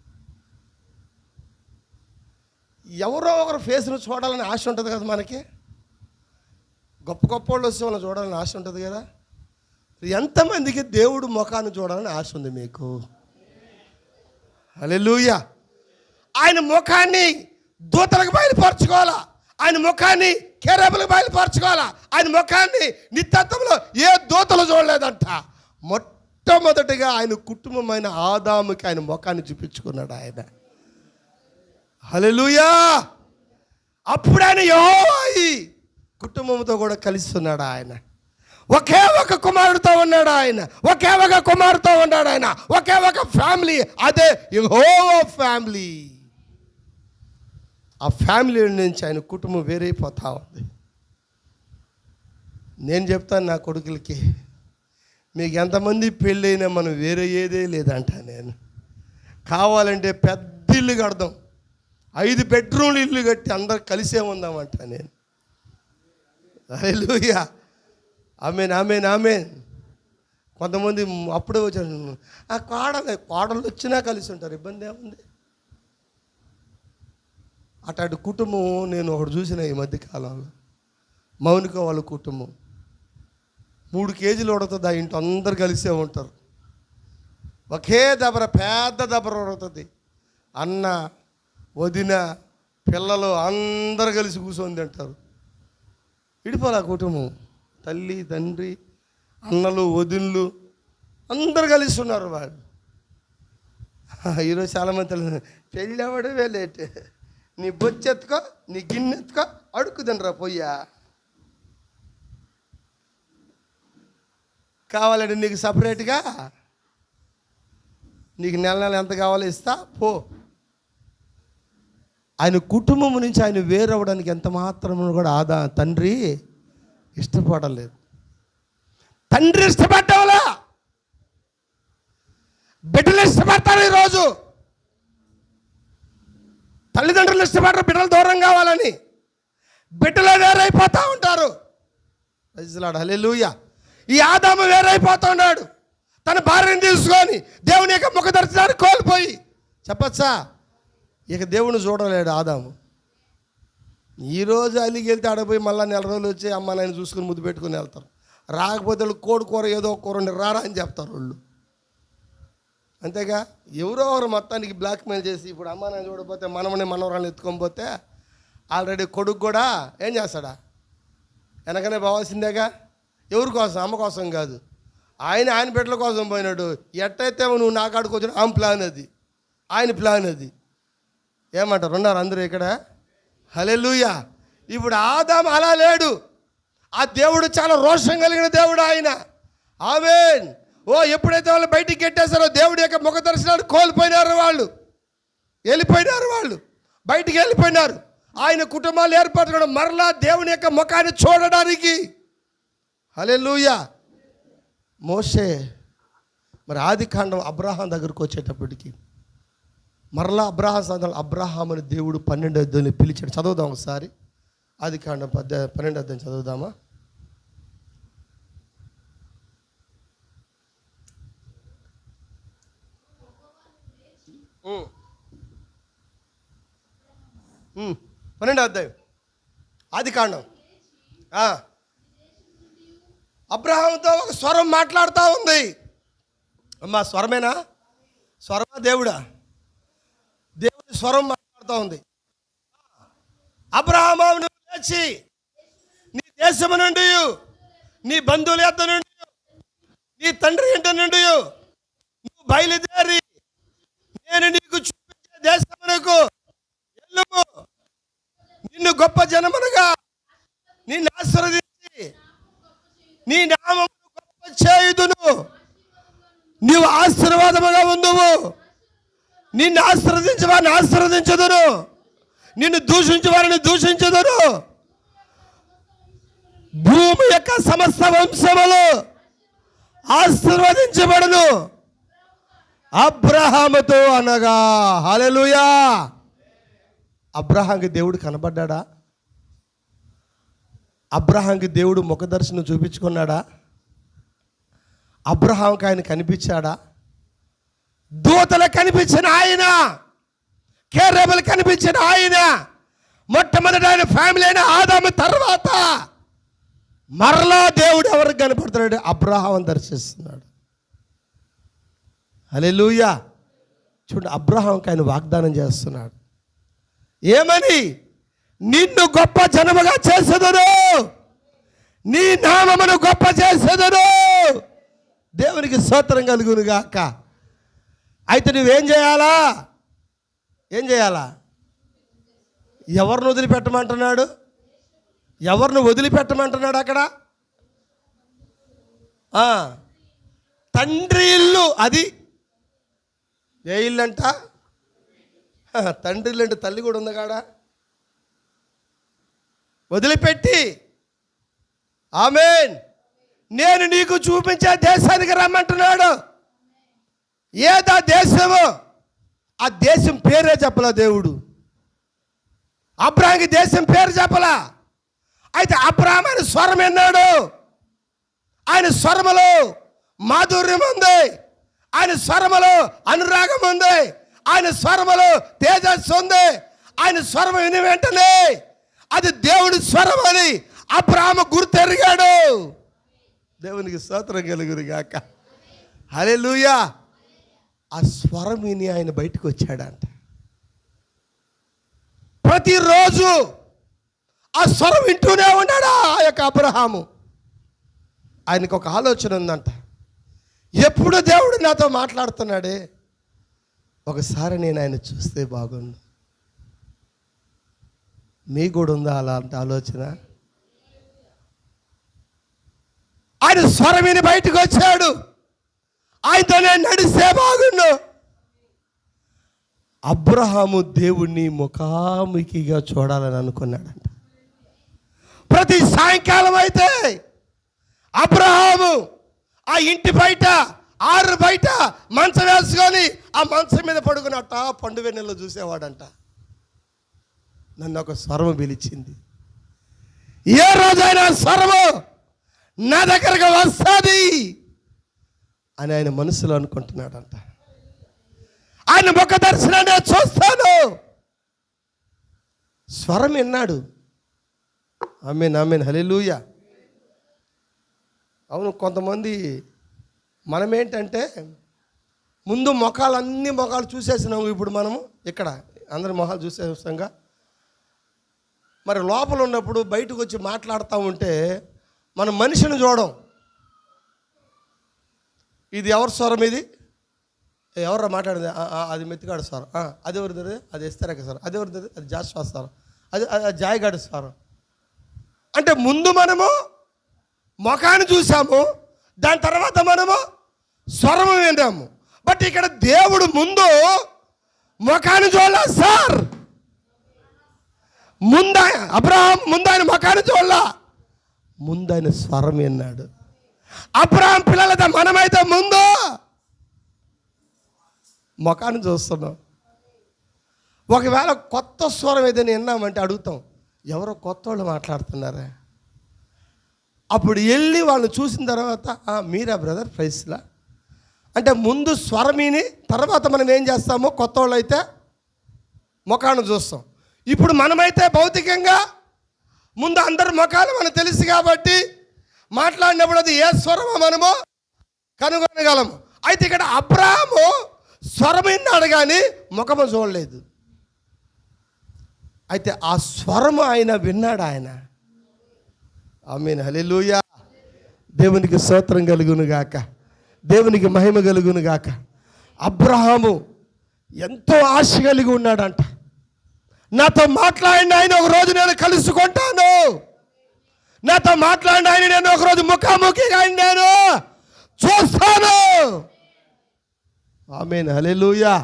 [SPEAKER 1] ఎవరో ఒకరు ఫేస్ను చూడాలని ఆశ ఉంటుంది కదా మనకి. గొప్ప గొప్ప వాళ్ళు వస్తే వాళ్ళని చూడాలని ఆశ ఉంటుంది కదా. ఎంతమందికి దేవుడు ముఖాన్ని చూడాలని ఆశ ఉంది మీకు? హల్లెలూయా. ఆయన ముఖాన్ని దూతలకు బయలుపరచుకోవాలా, ఆయన ముఖాన్ని కెరూబులకు బయలుపరచుకోవాలా, ఆయన ముఖాన్ని నిత్యత్వంలో ఏ దూతలు చూడలేదంట. మొట్టమొదటిగా ఆయన కుటుంబమైన ఆదాముకి ఆయన ముఖాన్ని చూపించుకున్నాడు ఆయన. హల్లెలూయా. అప్పుడు ఆయన యెహోవా కుటుంబంతో కూడా కలుస్తున్నాడు ఆయన. ఒకే ఒక కుమారుడితో ఉన్నాడు ఆయన, ఒకే ఒక కుమారుడితో ఉన్నాడు ఆయన, ఒకే ఒక ఫ్యామిలీ, అదే యెహోవా ఫ్యామిలీ. ఆ ఫ్యామిలీ నుంచి ఆయన కుటుంబం వేరైపోతా ఉంది. నేను చెప్తాను నా కొడుకులకి, మీకు ఎంతమంది పెళ్ళైనా మనం వేరే ఏదే లేదంట. నేను కావాలంటే పెద్ద ఇల్లు కడదాం, 5 బెడ్రూమ్లు ఇల్లు కట్టి అందరు కలిసే ఉందామంట నేను. హల్లెలూయా. ఆమేన్ ఆమేన్ ఆమేన్. కొంతమంది అప్పుడే వచ్చాను, ఆ కోడలు వచ్చినా కలిసి ఉంటారు, ఇబ్బంది ఏముంది. అటు కుటుంబం నేను ఒకటి చూసిన ఈ మధ్యకాలంలో. మౌనిక వాళ్ళ కుటుంబం 3 కేజీలు ఉడుతుంది, ఆ ఇంట్లో అందరు కలిసే ఉంటారు. ఒకే దబర, పెద్ద దబర ఉడుతుంది. అన్న, వదిన, పిల్లలు అందరు కలిసి కూర్చొని తింటారు. విడిపోలే ఆ కుటుంబం. తల్లి, తండ్రి, అన్నలు, వదినలు అందరు కలిసి ఉన్నారు వాళ్ళు. ఈరోజు చాలామంది తెలియదు, పెళ్ళి అవ్వడమే లేట్. నీ బొచ్చెత్తుకో, నీ గిన్నెత్తుకో, అడుక్కు తినరా పొయ్యా. కావాలంటే నీకు సపరేట్గా నీకు నెల ఎంత కావాలో ఇస్తా పో. ఆయన కుటుంబం నుంచి ఆయన వేరవడానికి ఎంత మాత్రం కూడా తండ్రి ఇష్టపడలేదు. తండ్రి ఇష్టపడ్డావులా, బిడ్డలు ఇష్టపడతారు. ఈరోజు తల్లిదండ్రులు ఇష్టపడరు బిడ్డలు దూరం కావాలని, బిడ్డలు వేరైపోతూ ఉంటారు. హల్లెలూయా. ఈ ఆదాము వేరైపోతూ ఉన్నాడు, తన భార్యను తీసుకొని దేవుని యొక్క ముఖ దర్శనాన్ని కోల్పోయి. చెప్పచ్చా, ఇక దేవుని చూడలేడు ఆదాము. ఈరోజు అలిగి వెళ్తే ఆడపోయి మళ్ళీ 4 రోజులు వచ్చి అమ్మ నాయన చూసుకుని ముద్దు పెట్టుకుని వెళ్తారు. రాకపోతే వాళ్ళు కోడి కూర ఏదో కూర ఉండి రారా అని చెప్తారు వాళ్ళు. అంతేగా, ఎవరో ఒకరు మొత్తానికి బ్లాక్మెయిల్ చేసి ఇప్పుడు అమ్మ నాయన చూడకపోతే మనవరాలను ఎత్తుకొని పోతే ఆల్రెడీ కొడుకు కూడా ఏం చేస్తాడా, వెనకనే పోవాల్సిందేగా. ఎవరి కోసం? అమ్మ కోసం కాదు, ఆయన బిడ్డల కోసం పోయినాడు. ఎట్టయితే నువ్వు నా కాడికి వచ్చిన ఆమె ప్లాన్ అది, ఆయన ప్లాన్ అది. ఏమంటారు? ఉన్నారు అందరూ ఇక్కడ? హల్లెలూయా. ఇప్పుడు ఆదాము అలా లేడు. ఆ దేవుడు చాలా రోషం కలిగిన దేవుడు ఆయన. ఆమేన్. ఎప్పుడైతే వాళ్ళు బయటికి గెట్టేశారో దేవుడి యొక్క ముఖ దర్శనాన్ని కోల్పోయినారు, వాళ్ళు వెళ్ళిపోయినారు, వాళ్ళు బయటికి వెళ్ళిపోయినారు. ఆయన కుటుంబాలు ఏర్పరచుకోవడం మరలా దేవుని యొక్క ముఖాన్ని చూడడానికి. హల్లెలూయా. మోషే మరి ఆదికాండం అబ్రహాం దగ్గరకు వచ్చేటప్పటికి మరలా అబ్రహాముని దేవుడు 12వ అధ్యాయంలో పిలిచాడు. చదువుదాం ఒకసారి, ఆదికాండం 12వ అధ్యాయం చదువుదామా? పన్నెండవ అధ్యాయం ఆదికాండం. అబ్రహాముతో ఒక స్వరం మాట్లాడుతూ ఉంది. అమ్మా, స్వరమేనా? స్వరమా? దేవుడా? దేవుడి స్వరం మాట్లాడుతూ ఉంది. అబ్రహాము, నువ్వు లేచి నీ దేశము నుండి, నీ బంధువుల యొద్ద నుండి, నీ తండ్రి ఇంటి నుండి నువ్వు బయలుదేరి నేను నీకు చూపించే దేశమునకు వెళ్ళుము, నిన్ను గొప్ప జనమునుగా నిన్ను ఆశీర్వదించి నీ నామమును గొప్ప చేయుదును. నీవు ఆశీర్వాదముగా ఉందువు. నిన్ను ఆశీర్వదించే వారిని ఆశీర్వదించదును, నిన్ను దూషించే వారిని దూషించదును. భూమి యొక్క సమస్త వంశములు ఆశీర్వదించబడును. అబ్రహాముతో అనగా హల్లెలూయా. అబ్రహాంకి దేవుడు కనబడ్డాడా? అబ్రహాంకి దేవుడు ముఖ దర్శనం చూపించుకున్నాడా? అబ్రహాంకి ఆయన కనిపించాడా? దూతలకు కనిపించిన ఆయన, కేరబులు కనిపించిన ఆయన, మొట్టమొదటి ఆయన ఫ్యామిలీ అయిన ఆదాము తర్వాత మరలా దేవుడు ఎవరికి కనపడుతున్నాడు? అబ్రహాం దర్శిస్తున్నాడు. హల్లెలూయా. చూడండి, అబ్రహాంకి ఆయన వాగ్దానం చేస్తున్నాడు. ఏమని? నిన్ను గొప్ప జనముగా చేసేదను, నీ నామమును గొప్ప చేసేదను. దేవునికి స్తోత్రం కలుగును గాక. అయితే నువ్వేం చేయాలా? ఏం చేయాలా? ఎవరిని వదిలిపెట్టమంటున్నాడు? ఎవరిని వదిలిపెట్టమంటున్నాడు అక్కడ? తండ్రి ఇల్లు. అది ఏ ఇల్లు అంట? తండ్రి ఇల్లు అంటే తల్లి కూడా ఉంది కాడా? వదిలిపెట్టి, ఆమేన్, నేను నీకు చూపించే దేశానికి రమ్మంటున్నాడు. ఏదా దేశము? ఆ దేశం పేరే చెప్పలా దేవుడు. అబ్రాహాంకి దేశం పేరు చెప్పలా. అయితే అబ్రాహాం ఆయన స్వరం విన్నాడు. ఆయన స్వరములో మాధుర్యం ఉంది, ఆయన స్వరములో అనురాగం ఉంది, ఆయన స్వరములో తేజస్సు ఉంది. ఆయన స్వరం విని వెంటనే అది దేవుడి స్వరం అని అబ్రాహాము గుర్తెరిగాడు. దేవునికి స్తోత్రం కలుగును గాక. హల్లెలూయా. ఆ స్వరం విని ఆయన బయటకు వచ్చాడంట. ప్రతిరోజు ఆ స్వరం వింటూనే ఉన్నాడా ఆ యొక్క అబ్రహాము. ఆయనకు ఒక ఆలోచన ఉందంట. ఎప్పుడు దేవుడు నాతో మాట్లాడుతున్నాడే, ఒకసారి నేను ఆయన చూస్తే బాగుండు. మీకు కూడా ఉందా అలాంటి ఆలోచన? ఆయన స్వరం విని బయటకు వచ్చాడు. ఆయనతో నేను నడిస్తే బాగుండు. అబ్రహాము దేవుణ్ణి ముఖాముఖిగా చూడాలని అనుకున్నాడంట. ప్రతి సాయంకాలం అయితే అబ్రహాము ఆ ఇంటి బయట, ఆరు బయట మంచం వేసుకొని ఆ మంచం మీద పడుకున్నట్ట పండు వెన్నెల్లో చూసేవాడంట. నన్ను ఒక స్వరము పిలిచింది. ఏ రోజైనా స్వరము నా దగ్గరకు వస్తుంది అని ఆయన మనసులో అనుకుంటున్నాడంట. ఆయన ముఖ దర్శనాన్ని చూస్తాను. స్వరం విన్నాడు. ఆమేన్, ఆమేన్, హల్లెలూయా. అవును, కొంతమంది మనమేంటంటే ముందు అన్ని మొఖాలు చూసేసినాము. ఇప్పుడు మనము ఇక్కడ అందరి మొహాలు చూసేస్తాంగా. మరి లోపల ఉన్నప్పుడు బయటకు వచ్చి మాట్లాడుతూ ఉంటే మనం మనిషిని చూడం. ఇది ఎవరి స్వరం? ఇది ఎవరు మాట్లాడింది? అది మెత్తిగాడు స్వరం. అది ఎవరిది? అది ఎస్తరేక స్వరం. అది ఎవరిది? అది జాస్వా స్వరం. అది జాయిగాడు స్వరం. అంటే ముందు మనము ముఖాన్ని చూసాము, దాని తర్వాత మనము స్వరము విన్నాము. బట్ ఇక్కడ దేవుడు ముందు ముఖాన్ని చూడలా సార్. అబ్రహాం ముందు ఆయన ముఖాన్ని చూడలా, ముందు ఆయన స్వరం విన్నాడు. అబ్రహాం పిల్లలతో మనమైతే ముందు ముఖాన్ని చూస్తున్నాం. ఒకవేళ కొత్త స్వరం ఏదైనా విన్నామంటే అడుగుతాం, ఎవరో కొత్త వాళ్ళు మాట్లాడుతున్నారా? అప్పుడు వెళ్ళి వాళ్ళు చూసిన తర్వాత మీరా బ్రదర్ ప్రైస్లా అంటే ముందు స్వరమిని తర్వాత మనం ఏం చేస్తామో, కొత్త వాళ్ళు అయితే ముఖాన్ని చూస్తాం. ఇప్పుడు మనమైతే భౌతికంగా ముందు అందరి ముఖాలు మనకు తెలుసు కాబట్టి మాట్లాడినప్పుడు అది ఏ స్వరమో మనము కనుగొనగలము. అయితే ఇక్కడ అబ్రహాము స్వరం విన్నాడు కానీ ముఖము చూడలేదు. అయితే ఆ స్వరము ఆయన విన్నాడు. ఆయన ఆమేన్, హల్లెలూయా. దేవునికి స్తోత్రం కలుగును గాక, దేవునికి మహిమ కలుగును గాక. అబ్రహాము ఎంతో ఆశ కలిగి ఉన్నాడంట. నాతో మాట్లాడిన ఆయన ఒకరోజు నేను కలుసుకుంటాను, నాతో మాట్లాడిన ఆయన నేను ఒకరోజు ముఖాముఖిగా నేను చూస్తాను. ఆమేన్, హల్లెలూయా.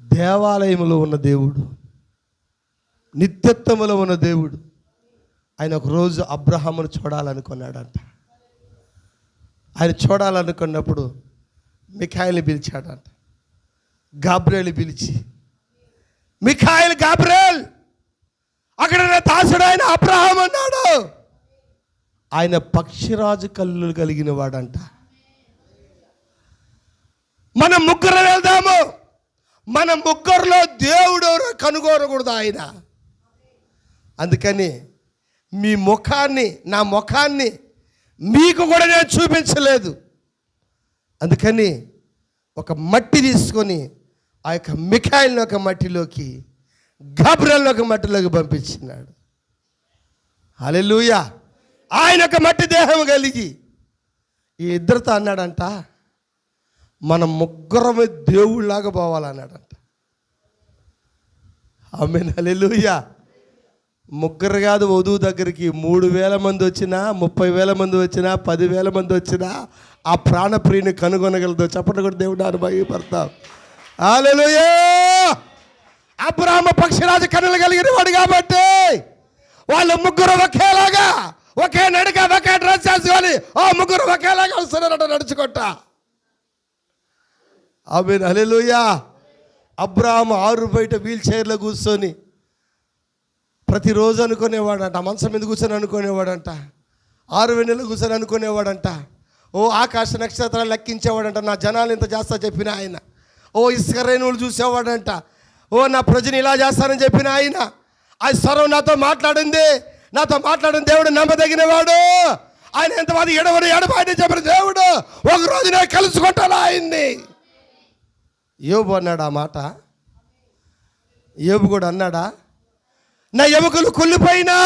[SPEAKER 1] దేవాలయంలో ఉన్న దేవుడు, నిత్యత్వములో ఉన్న దేవుడు, ఆయన ఒకరోజు అబ్రహామును చూడాలనుకున్నాడంట. ఆయన చూడాలనుకున్నప్పుడు మిఖాయిల్ని పిలిచాడంట. గాబ్రియేల్ని పిలిచి, మిఖాయిల్, గాబ్రియేల్, అక్కడ నా దాసుడు ఆయన అబ్రహాం అన్నాడు. ఆయన పక్షిరాజు కళ్ళు కలిగిన వాడంట. మనం ముగ్గురు వెళ్దాము, మన ముగ్గురులో దేవుడు కనుగొనకూడదు ఆయన. అందుకని మీ ముఖాన్ని, నా ముఖాన్ని మీకు కూడా నేను చూపించలేదు. అందుకని ఒక మట్టి తీసుకొని ఆ యొక్క మిఖాయిల్ని ఒక మట్టిలోకి, గాబ్రియేల్ని ఒక మట్టిలోకి పంపించినాడు. హల్లెలూయా. ఆయన ఒక మట్టి దేహం కలిగి ఈ ఇద్దరితో అన్నాడంట, మనం ముగ్గురమే దేవుళ్ళలాగా పోవాలన్నాడంట. ఆమేన్, హల్లెలూయా. ముగ్గురు కాదు, వధువు దగ్గరికి 3,000 మంది వచ్చినా, 30,000 మంది వచ్చినా, 10,000 మంది వచ్చినా ఆ ప్రాణప్రియుని కనుగొనగలదు. చెప్పండి కూడా దేవుడు అనుభవపడతాం. హల్లెలూయా. అబ్రహాము పక్షిరాజు కన్నులు కలిగిన వాడు కాబట్టి వాళ్ళు ముగ్గురు ఒకేలాగా, ఒకే నడక, ఒకే డ్రెస్ చేసుకొని ముగ్గురు ఒకేలాగా వస్తున్నారట నడుచుకుంటా. ఆమేన్, హల్లెలూయా. అబ్రహాము ఆరు బయట వీల్ చైర్లో కూర్చొని ప్రతిరోజు అనుకునేవాడంట, మంచం మీద కూర్చొని అనుకునేవాడంట, 6 వెన్నెలు కూర్చొని అనుకునేవాడంట. ఆకాశ నక్షత్రాలు లెక్కించేవాడంట. నా జనాలు ఇంత చేస్తా చెప్పిన ఆయన. ఇసుక రేణువులు చూసేవాడంట. నా ప్రజని ఇలా చేస్తానని చెప్పిన ఆయన. ఆ స్వరం నాతో మాట్లాడింది, నాతో మాట్లాడిన దేవుడు నమ్మదగినవాడు. ఆయన ఎంతమంది ఎడబాయని చెప్పిన దేవుడు ఒకరోజు నేను కలుసుకుంటాను ఆయన్ని. యోబు అన్నాడు ఆ మాట. యోబు కూడా అన్నాడా, నా ఎముకలు కుళ్ళిపోయినా,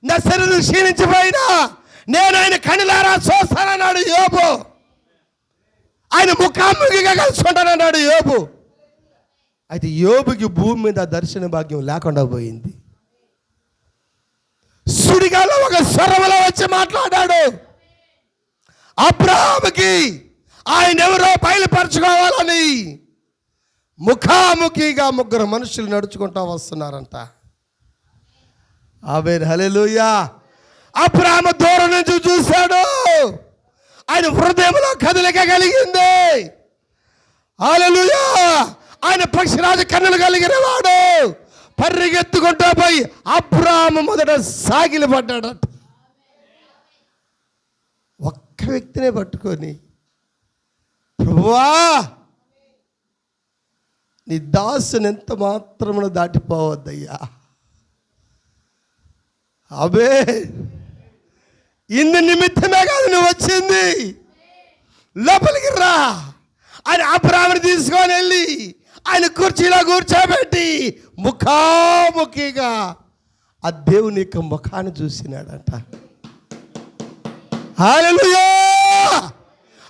[SPEAKER 1] నా శరీరం క్షీణించిపోయినా నేను ఆయన కనులారా చూస్తానన్నాడు యోబు. ఆయన ముఖాముఖిగా కలుసుకుంటానన్నాడు యోబు. అయితే యోబుకి భూమి మీద దర్శన భాగ్యం లేకుండా పోయింది. సుడిగాలో ఒక స్వరములో వచ్చి మాట్లాడాడు. అబ్రహాముకి ఆయన ఎవరో బయలుపరచుకోవాలని ముఖాముఖిగా ముగ్గురు మనుషులు నడుచుకుంటూ వస్తున్నారంట. ఆమేన్, హల్లెలూయా. అబ్రహాము దూరం నుంచి చూశాడు. ఆయన హృదయంలో కదలిక కలిగింది. హల్లెలూయా. ఆయన పక్షిరాజు కన్నులు కలిగిన వాడు. పరిగెత్తుకుంటూ పోయి అబ్రహాము మొదట సాగిలి పడ్డాడట. ఒక్క వ్యక్తినే పట్టుకొని, ప్రభువా, నీ దాసుని ఎంత మాత్రమున దాటిపోవద్దయ్యా. అబే, ఇందు నిమిత్తమే కాదు నువ్వు వచ్చింది, లోపలికి రా. ఆయన అబ్రహాముని తీసుకొని వెళ్ళి ఆయన కుర్చీలో కూర్చోబెట్టి ముఖాముఖిగా ఆ దేవుని యొక్క ముఖాన్ని చూసినాడంట. హల్లెలూయా.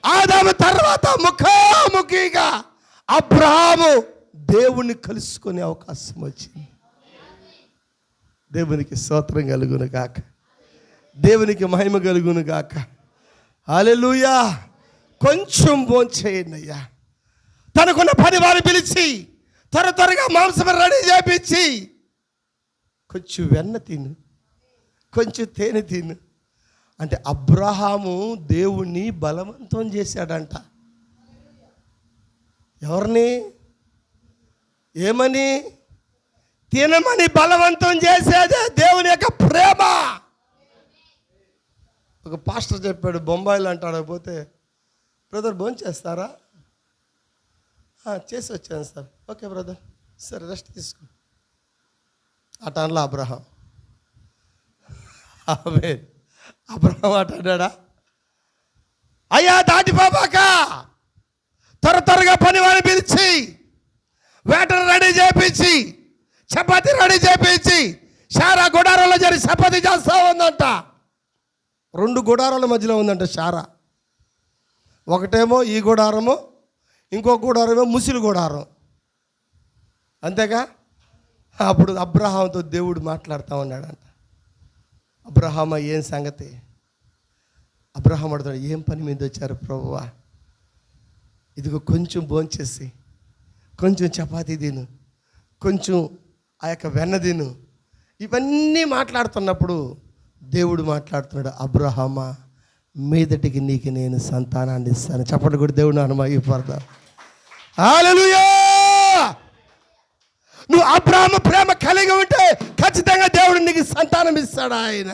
[SPEAKER 1] ఆదాము తర్వాత ముఖాముఖిగా అబ్రహాము దేవుణ్ణి కలుసుకునే అవకాశం వచ్చింది. దేవునికి స్తోత్రం కలుగును గాక, దేవునికి మహిమ కలుగును గాక. హల్లెలూయా. కొంచెం భోంచేయండి అయ్యా. తనకున్న పని వారు పిలిచి త్వరగా మాంసం రెడీ చేపించి, కొంచెం వెన్న తిను, కొంచెం తేనె తిను అంటే అబ్రహాము దేవుణ్ణి బలవంతం చేశాడంట. ఎవరిని? ఏమని? తినమని బలవంతం చేసేదే దేవుని యొక్క ప్రేమ. ఒక పాస్టర్ చెప్పాడు, బొంబాయిలో అంటాడు, పోతే బ్రదర్ భోంచేస్తారా? చేసి వచ్చాను సార్. ఓకే బ్రదర్, సరే రెస్ట్ తీసుకో. అట అనలా అబ్రహాం. అబ్రహాం అట అన్నాడా? అయ్యా దాటిపోబాక, త్వరగా పని వాడిని పిలిచి వేటను రెడీ చేపించి చపాతీ రెడీ చేపించి షారా గుడారంలో జరిగి చపాతీ చేస్తూ ఉందంట. 2 గుడారాల మధ్యలో ఉందంట షారా. ఒకటేమో ఈ గుడారము, ఇంకో గుడారమే ముసిలి గుడారం. అంతేగా? అప్పుడు అబ్రహాంతో దేవుడు మాట్లాడుతూ ఉన్నాడంట. అబ్రహామా ఏం సంగతి? అబ్రహాం అడుగుతాడు, ఏం పని మీద వచ్చారు ప్రభువా? ఇదిగో కొంచెం భోంచేసి, కొంచెం చపాతీ తిను, కొంచెం ఆ యొక్క వెన్న తిను. ఇవన్నీ మాట్లాడుతున్నప్పుడు దేవుడు మాట్లాడుతున్నాడు, అబ్రహామా మీదటికి నీకు నేను సంతానాన్ని ఇస్తాను. చెప్పండి కూడా దేవుడు అనుమతిపడతా. హల్లెలూయా! నువ్వు అబ్రహాము ప్రేమ కలిగి ఉంటే ఖచ్చితంగా దేవుడు నీకు సంతానం ఇస్తాడు ఆయన.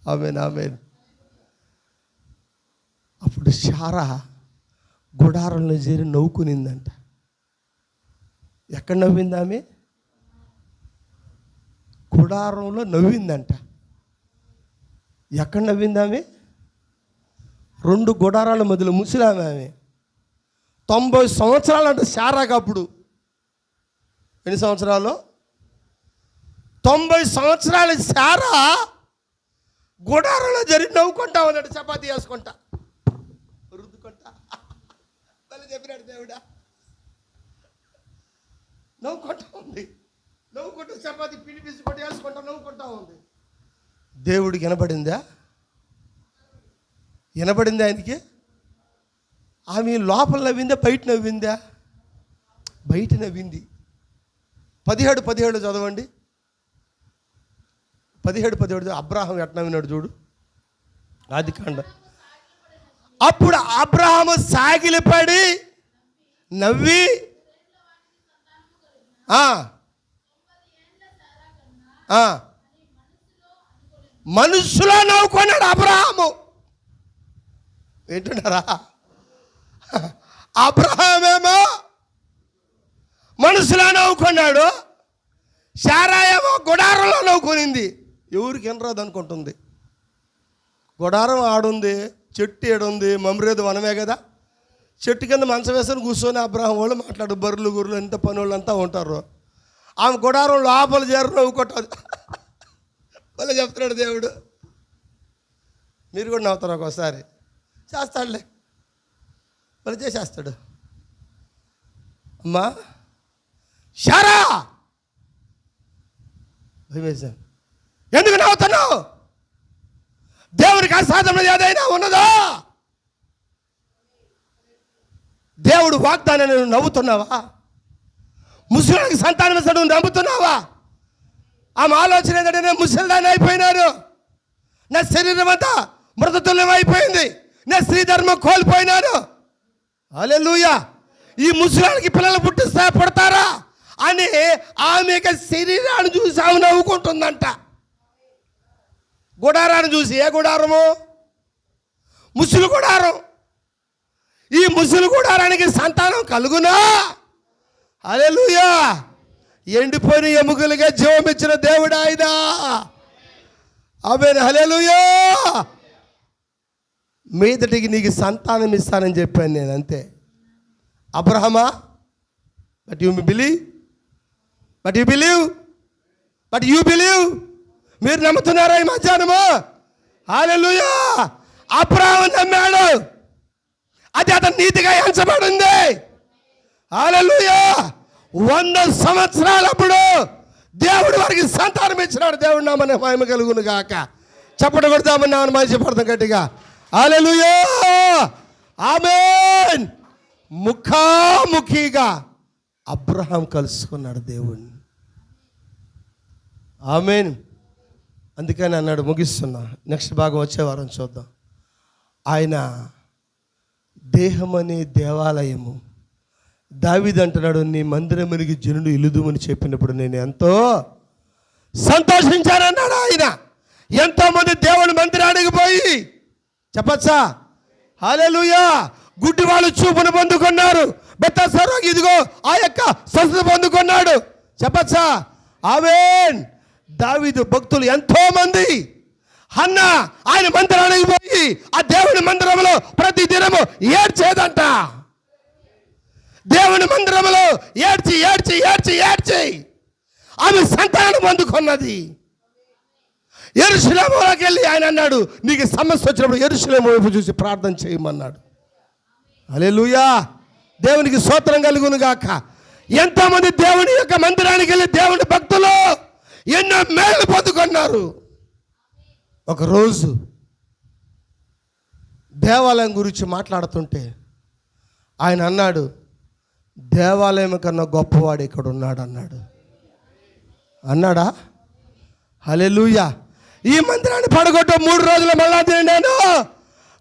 [SPEAKER 1] ఆమేన్, ఆమేన్. అప్పుడు శారా గుడారంలో చేరి నవ్వుకునిందంట. ఎక్కడ నవ్వింది ఆమె? గుడారంలో నవ్విందంట. ఎక్కడ నవ్వింది ఆమె? 2 గుడారాల మధ్యలో ముసిలామె ఆమె. 90 సంవత్సరాలు అంట శారాకు అప్పుడు. ఎన్ని సంవత్సరాలు? 90 సంవత్సరాల శారా గుడారంలో జరిగి నవ్వుకుంటా ఉన్నాడు, చపాతీ వేసుకుంటా, రుద్దుకుంటా. మళ్ళీ చెప్పినాడు దేవుడా. నవ్వుకుంటా ఉంది, నవ్వుకుంటూ చపాతీ పిండి పిసుకుంటూ వేసుకుంటా నవ్వుకుంటా ఉంది. దేవుడికి వినపడిందా? వినపడిందా ఆయనకి? ఆమె లోపల నవ్విందా, బయట నవ్విందా? బయట నవ్వింది. 17 చదవండి. 17 అబ్రహాం ఎట్లా నవ్వినాడు చూడు, ఆదికాండం. అప్పుడు అబ్రహాము సాగిలిపడి నవ్వి మనసులో నవ్వుకున్నాడు అబ్రహాము. ఏంటున్నారా? అబ్రహామేమో మనసులో నవ్వుకున్నాడు, శారా ఏమో గుడారంలో నవ్వుకునింది. ఎవరికి వినరాదు అనుకుంటుంది. గుడారం ఆడుంది, చెట్టు ఏడుంది, మమ్రేదు వనమే కదా. చెట్టు కింద మంచం వేసుకొని కూర్చొని అబ్రహాం వాళ్ళు మాట్లాడు, బర్రెలు గుర్రెలు ఎంత పని వాళ్ళు అంతా ఉంటారు. ఆమె గుడారం లోపల చేరు నవ్వుకుంటుంది. మళ్ళీ చెప్తున్నాడు దేవుడు. మీరు కూడా నవ్వుతారు ఒక్కోసారి. చేస్తాడులే, మళ్ళీ చేసేస్తాడు. అమ్మా శారా, భయమేశాను. ఎందుకు నవ్వుతున్నావు? దేవుడికి అసాధ్యం ఏదైనా ఉన్నదా? దేవుడు వాగ్దానాన్ని నువ్వు నవ్వుతున్నావా? ముసలికి సంతానం ఇస్తాడు, నువ్వు నమ్ముతున్నావా? ఆమె ఆలోచన ఏంటంటే, నేను ముసలిదాన్ని అయిపోయినాను, నా శరీరం అంతా మృతతుల్యం అయిపోయింది, నేను స్త్రీ ధర్మం కోల్పోయినాను. హల్లెలూయా! ఈ ముసలానికి పిల్లలు పుడతారా అని ఆమె యొక్క శరీరాన్ని చూసి ఆమె నవ్వుకుంటుందంట. గుడారాన్ని చూసి. ఏ గుడారము? ముసలి గుడారం. ఈ ముసలి గుడారానికి సంతానం కలుగునా? హల్లెలూయా! ఎండిపోయిన ఎముకలుగా జీవం ఇచ్చిన దేవుడు ఆయన. ఆమేన్, హల్లెలూయా! మీదటికి నీకు సంతానం ఇస్తానని చెప్పాను నేను, అంతే. అబ్రహమా, but you believe, but you believe. మీరు నమ్ముతున్నారా ఈ మధ్యాహ్నము? హల్లెలూయా! అబ్రహాము నమ్మాడు, అది అతను నీతిగా ఎంచబడింది. హల్లెలూయా! 100 సంవత్సరాలప్పుడు దేవుడు వారికి సంతానం ఇచ్చినాడు. దేవుడు నామమున మహిమ కలుగును గాక. చప్పట్లు కొడతామని నామమున మహిమపడతాం గట్టిగా. హల్లెలూయా! ఆమేన్. ముఖాముఖిగా అబ్రహాం కలుసుకున్నాడు దేవుణ్ణి. ఆమేన్. అందుకని అన్నాడు, ముగిస్తున్నా, నెక్స్ట్ భాగం వచ్చే వారం చూద్దాం. ఆయన దేహమనే దేవాలయము. దావీదు అంటున్నాడు, నీ మందిరమునికి జనులు ఇలుదుమని చెప్పినప్పుడు నేను ఎంతో సంతోషించానన్నాడు ఆయన. ఎంతోమంది దేవుని మందిరానికి పోయి చెప్పచ్చా? హల్లెలూయా! గుడ్డి వాళ్ళు చూపును పొందుకున్నారు. బెత్సెదా రోగి ఇదిగో ఆ యొక్క స్వస్థత పొందుకున్నాడు. చెప్పచ్చా? ఆమేన్. దావీదు భక్తులు ఎంతో మంది. హన్న ఆయన మందిరానికి పోయి ఆ దేవుని మందిరంలో ప్రతి దినము ఏడ్చేదంట. దేవుని మందిరంలో ఏడ్చి ఏడ్చి ఏడ్చి ఏడ్చి ఆమె సంతానం పొందుకున్నది. యెరూషలేములోకి వెళ్ళి ఆయన అన్నాడు, నీకు సమస్య వచ్చినప్పుడు యెరూషలేము వైపు చూసి ప్రార్థన చేయమన్నాడు. హల్లెలూయా! దేవునికి స్తోత్రం కలుగును గాక. ఎంతోమంది దేవుని యొక్క మందిరానికి వెళ్ళి దేవుని భక్తులు ఎన్నో మేళ్ళు పొందుకున్నారు. ఒకరోజు దేవాలయం గురించి మాట్లాడుతుంటే ఆయన అన్నాడు, దేవాలయం కన్నా గొప్పవాడు ఇక్కడ ఉన్నాడు అన్నాడు. అన్నాడా? హల్లెలూయా. ఈ మందిరాన్ని పడగొట్ట 3 రోజుల మళ్ళా నేను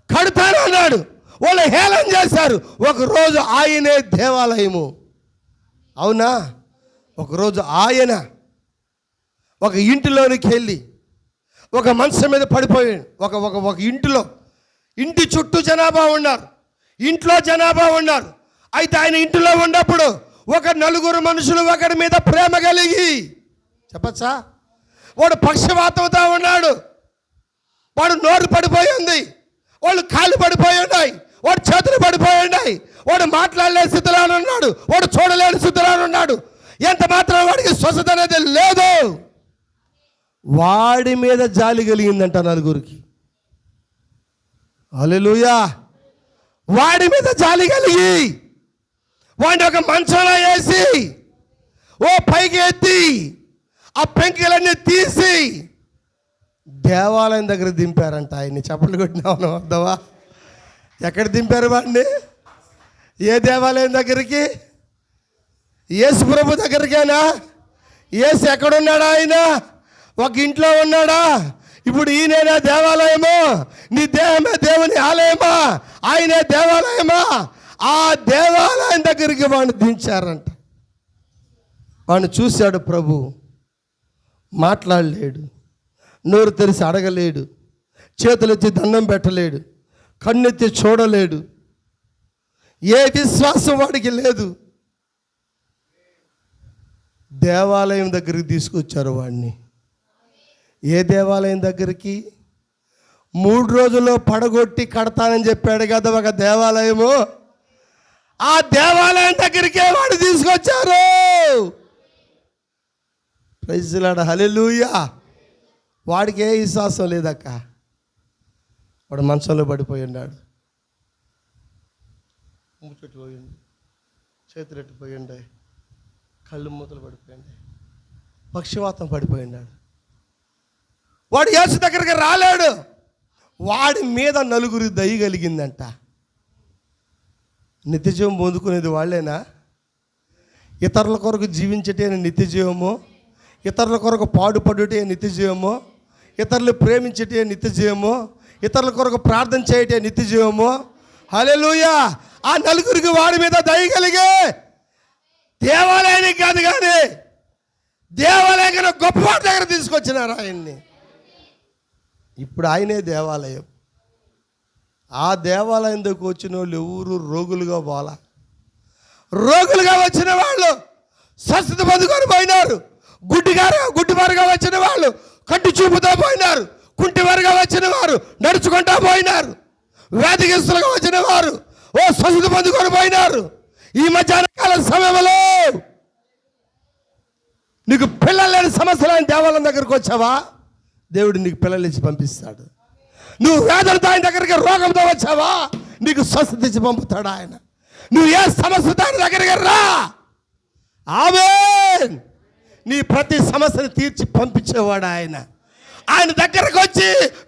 [SPEAKER 1] కడతాను అన్నాడు. వాళ్ళు హేళన చేశారు. ఒకరోజు ఆయనే దేవాలయము. అవునా? ఒకరోజు ఆయన ఒక ఇంటిలోనికి వెళ్ళి ఒక మంచం మీద పడిపోయాడు. ఒక ఇంటి చుట్టూ జనాభా ఉన్నారు, ఇంట్లో జనాభా ఉన్నారు. అయితే ఆయన ఇంటిలో ఉన్నప్పుడు ఒక 4 మనుషులు ఒకరి మీద ప్రేమ కలిగి, చెప్పచ్చా, వాడు పక్షవాతంతో ఉన్నాడు, వాడు నోరు పడిపోయి ఉంది, వాళ్ళు కాళ్ళు పడిపోయి ఉన్నాయి, వాడు చేతులు పడిపోయి ఉన్నాయి, వాడు మాట్లాడలేని స్థితిలో ఉన్నాడు, వాడు చూడలేని స్థితిలో ఉన్నాడు. ఎంత మాత్రం వాడికి స్వస్థత అనేది లేదు. వాడి మీద జాలి కలిగిందంట 4కి. హల్లెలూయా. వాడి మీద జాలి కలిగి వాడిని ఒక మంచంలో వేసి పైకి ఎత్తి ఆ పెంకులన్నీ తీసి దేవాలయం దగ్గర దింపారంట ఆయన్ని. చప్పట్లు కొట్టినావు వద్దవా? ఎక్కడ దింపారు వాడిని? ఏ దేవాలయం దగ్గరికి? యేసు ప్రభు దగ్గరికేనా? యేసు ఎక్కడున్నాడా? ఆయన ఒక ఇంట్లో ఉన్నాడా? ఇప్పుడు ఈయనేనా దేవాలయమా? నీ దేహమే దేవుని ఆలయమా? ఆయనే దేవాలయమా? ఆ దేవాలయం దగ్గరికి వాడిని దించారంట. వాడిని చూశాడు ప్రభు, మాట్లాడలేడు, నోరు తెరిచి అడగలేడు, చేతులెత్తి దండం పెట్టలేడు, కన్నెత్తి చూడలేడు. ఏ విశ్వాసం వాడికి లేదు. దేవాలయం దగ్గరికి తీసుకొచ్చారు వాడిని. ఏ దేవాలయం దగ్గరికి? 3 రోజుల్లో పడగొట్టి కడతానని చెప్పాడు కదా ఒక దేవాలయము. ఆ దేవాలయం దగ్గరికే వాడు తీసుకొచ్చారు. Praise the Lord. హల్లెలూయా. వాడికి ఏ విశ్వాసం లేదక్క. వాడు మంచంలో పడిపోయి ఉన్నాడు, ముచ్చట్టు పోయింది, చేతులు ఎట్టిపోయి ఉండే, కళ్ళు మూతలు పడిపోయింది, పక్షవాతం పడిపోయి ఉన్నాడు. వాడు యేసు దగ్గరికి రాలేడు. వాడి మీద 4 దయ కలిగిందంట. నిత్యజీవం పొందుకునేది వాళ్ళేనా? ఇతరుల కొరకు జీవించటే నిత్యజీవము, ఇతరుల కొరకు పాడుపడుటే నిత్యజీవము, ఇతరులు ప్రేమించటే నిత్యజీవము, ఇతరుల కొరకు ప్రార్థన చేయటే నిత్యజీవము. హల్లెలూయా. ఆ 4 వాడి మీద దయ కలిగే దేవాలయానికి కాదు కానీ దేవాలయం గొప్పవాడి దగ్గర తీసుకొచ్చినారు ఆయన్ని. ఇప్పుడు ఆయనే దేవాలయం. ఆ దేవాలయం దగ్గరకు వచ్చిన వాళ్ళు ఎవరు రోగులుగా పోలా. రోగులుగా వచ్చిన వాళ్ళు స్వస్థత పొందుకొని పోయినారు. గుడ్డివారుగా వచ్చిన వాళ్ళు కంటి చూపుతో పోయినారు. కుంటివారుగా వచ్చిన వారు నడుచుకుంటా పోయినారు. వ్యాధిగ్రస్తులుగా వచ్చిన వారు స్వస్థత పొందుకొని పోయినారు. ఈ మధ్యాహ్న కాల సమయంలో నీకు పిల్లలు లేని సమస్యలు దేవాలయం దగ్గరకు వచ్చావా? దేవుడు నీకు పిల్లలు ఇచ్చి పంపిస్తాడు. నువ్వు వేదనతో ఆయన దగ్గరికి రోగంతో వచ్చావా? నీకు స్వస్థత ఇచ్చి పంపుతాడు ఆయన. నువ్వు ఏ సమస్య దాని దగ్గరికి రా, ఆమేన్. నీ ప్రతి సమస్యను తీర్చి పంపించేవాడు ఆయన. ఆయన దగ్గరకు వచ్చి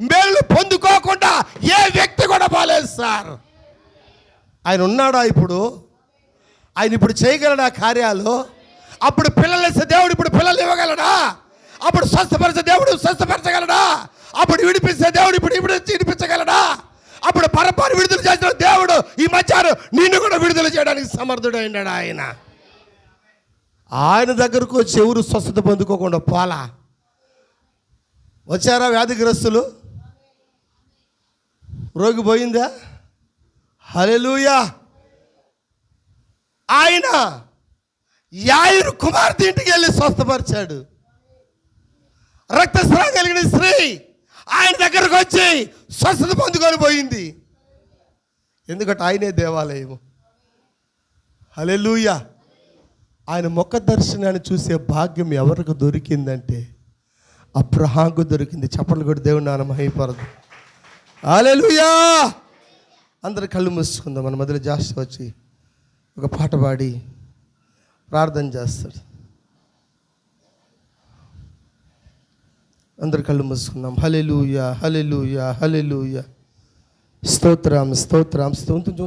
[SPEAKER 1] మేలు పొందుకోకుండా ఏ వ్యక్తి కూడా పోలేదు సార్. ఆయన ఉన్నాడా ఇప్పుడు? ఆయన ఇప్పుడు చేయగలడా కార్యాలు? అప్పుడు పిల్లలు ఇస్తే దేవుడు ఇప్పుడు పిల్లలు ఇవ్వగలడా? అప్పుడు స్వస్థపరిచే దేవుడు స్వస్థపరచగలడా? అప్పుడు విడిపిస్తే దేవుడు ఇప్పుడు విడిపించగలడా? అప్పుడు పరపారు విడుదల చేసిన దేవుడు ఈ మధ్యాహ్నం నిన్ను కూడా విడుదల చేయడానికి సమర్థుడు అయినాడు ఆయన. ఆయన దగ్గరకు వచ్చి ఎవరు స్వస్థత పొందుకోకుండా పోలా. వచ్చారా వ్యాధిగ్రస్తులు? రోగి పోయిందా? హల్లెలూయా. ఆయన యాయిరు కుమార్తె ఇంటికి వెళ్ళి స్వస్థపరిచాడు. రక్తస్రావం కలిగిన స్త్రీ ఆయన దగ్గరకు వచ్చి స్వస్థత పొందుకొని పోయింది. ఎందుకంటే ఆయనే దేవాలయము. హల్లెలూయా. ఆయన ముఖ దర్శనాన్ని చూసే భాగ్యం ఎవరికి దొరికిందంటే అబ్రహాముకు దొరికింది. చప్పట్లు కూడా దేవుని నామమున మహిమపరచు. హల్లెలూయా. అందరు కళ్ళు మూసుకుందాం. మన మధ్యలో జాస్తి వచ్చి ఒక పాట పాడి ప్రార్థన చేస్తాడు. అందరు కళ్ళు మూసుకుందాం. హల్లెలూయా, హల్లెలూయా, హల్లెలూయా. స్తోత్రం, స్తోత్రం, స్తోత్రం.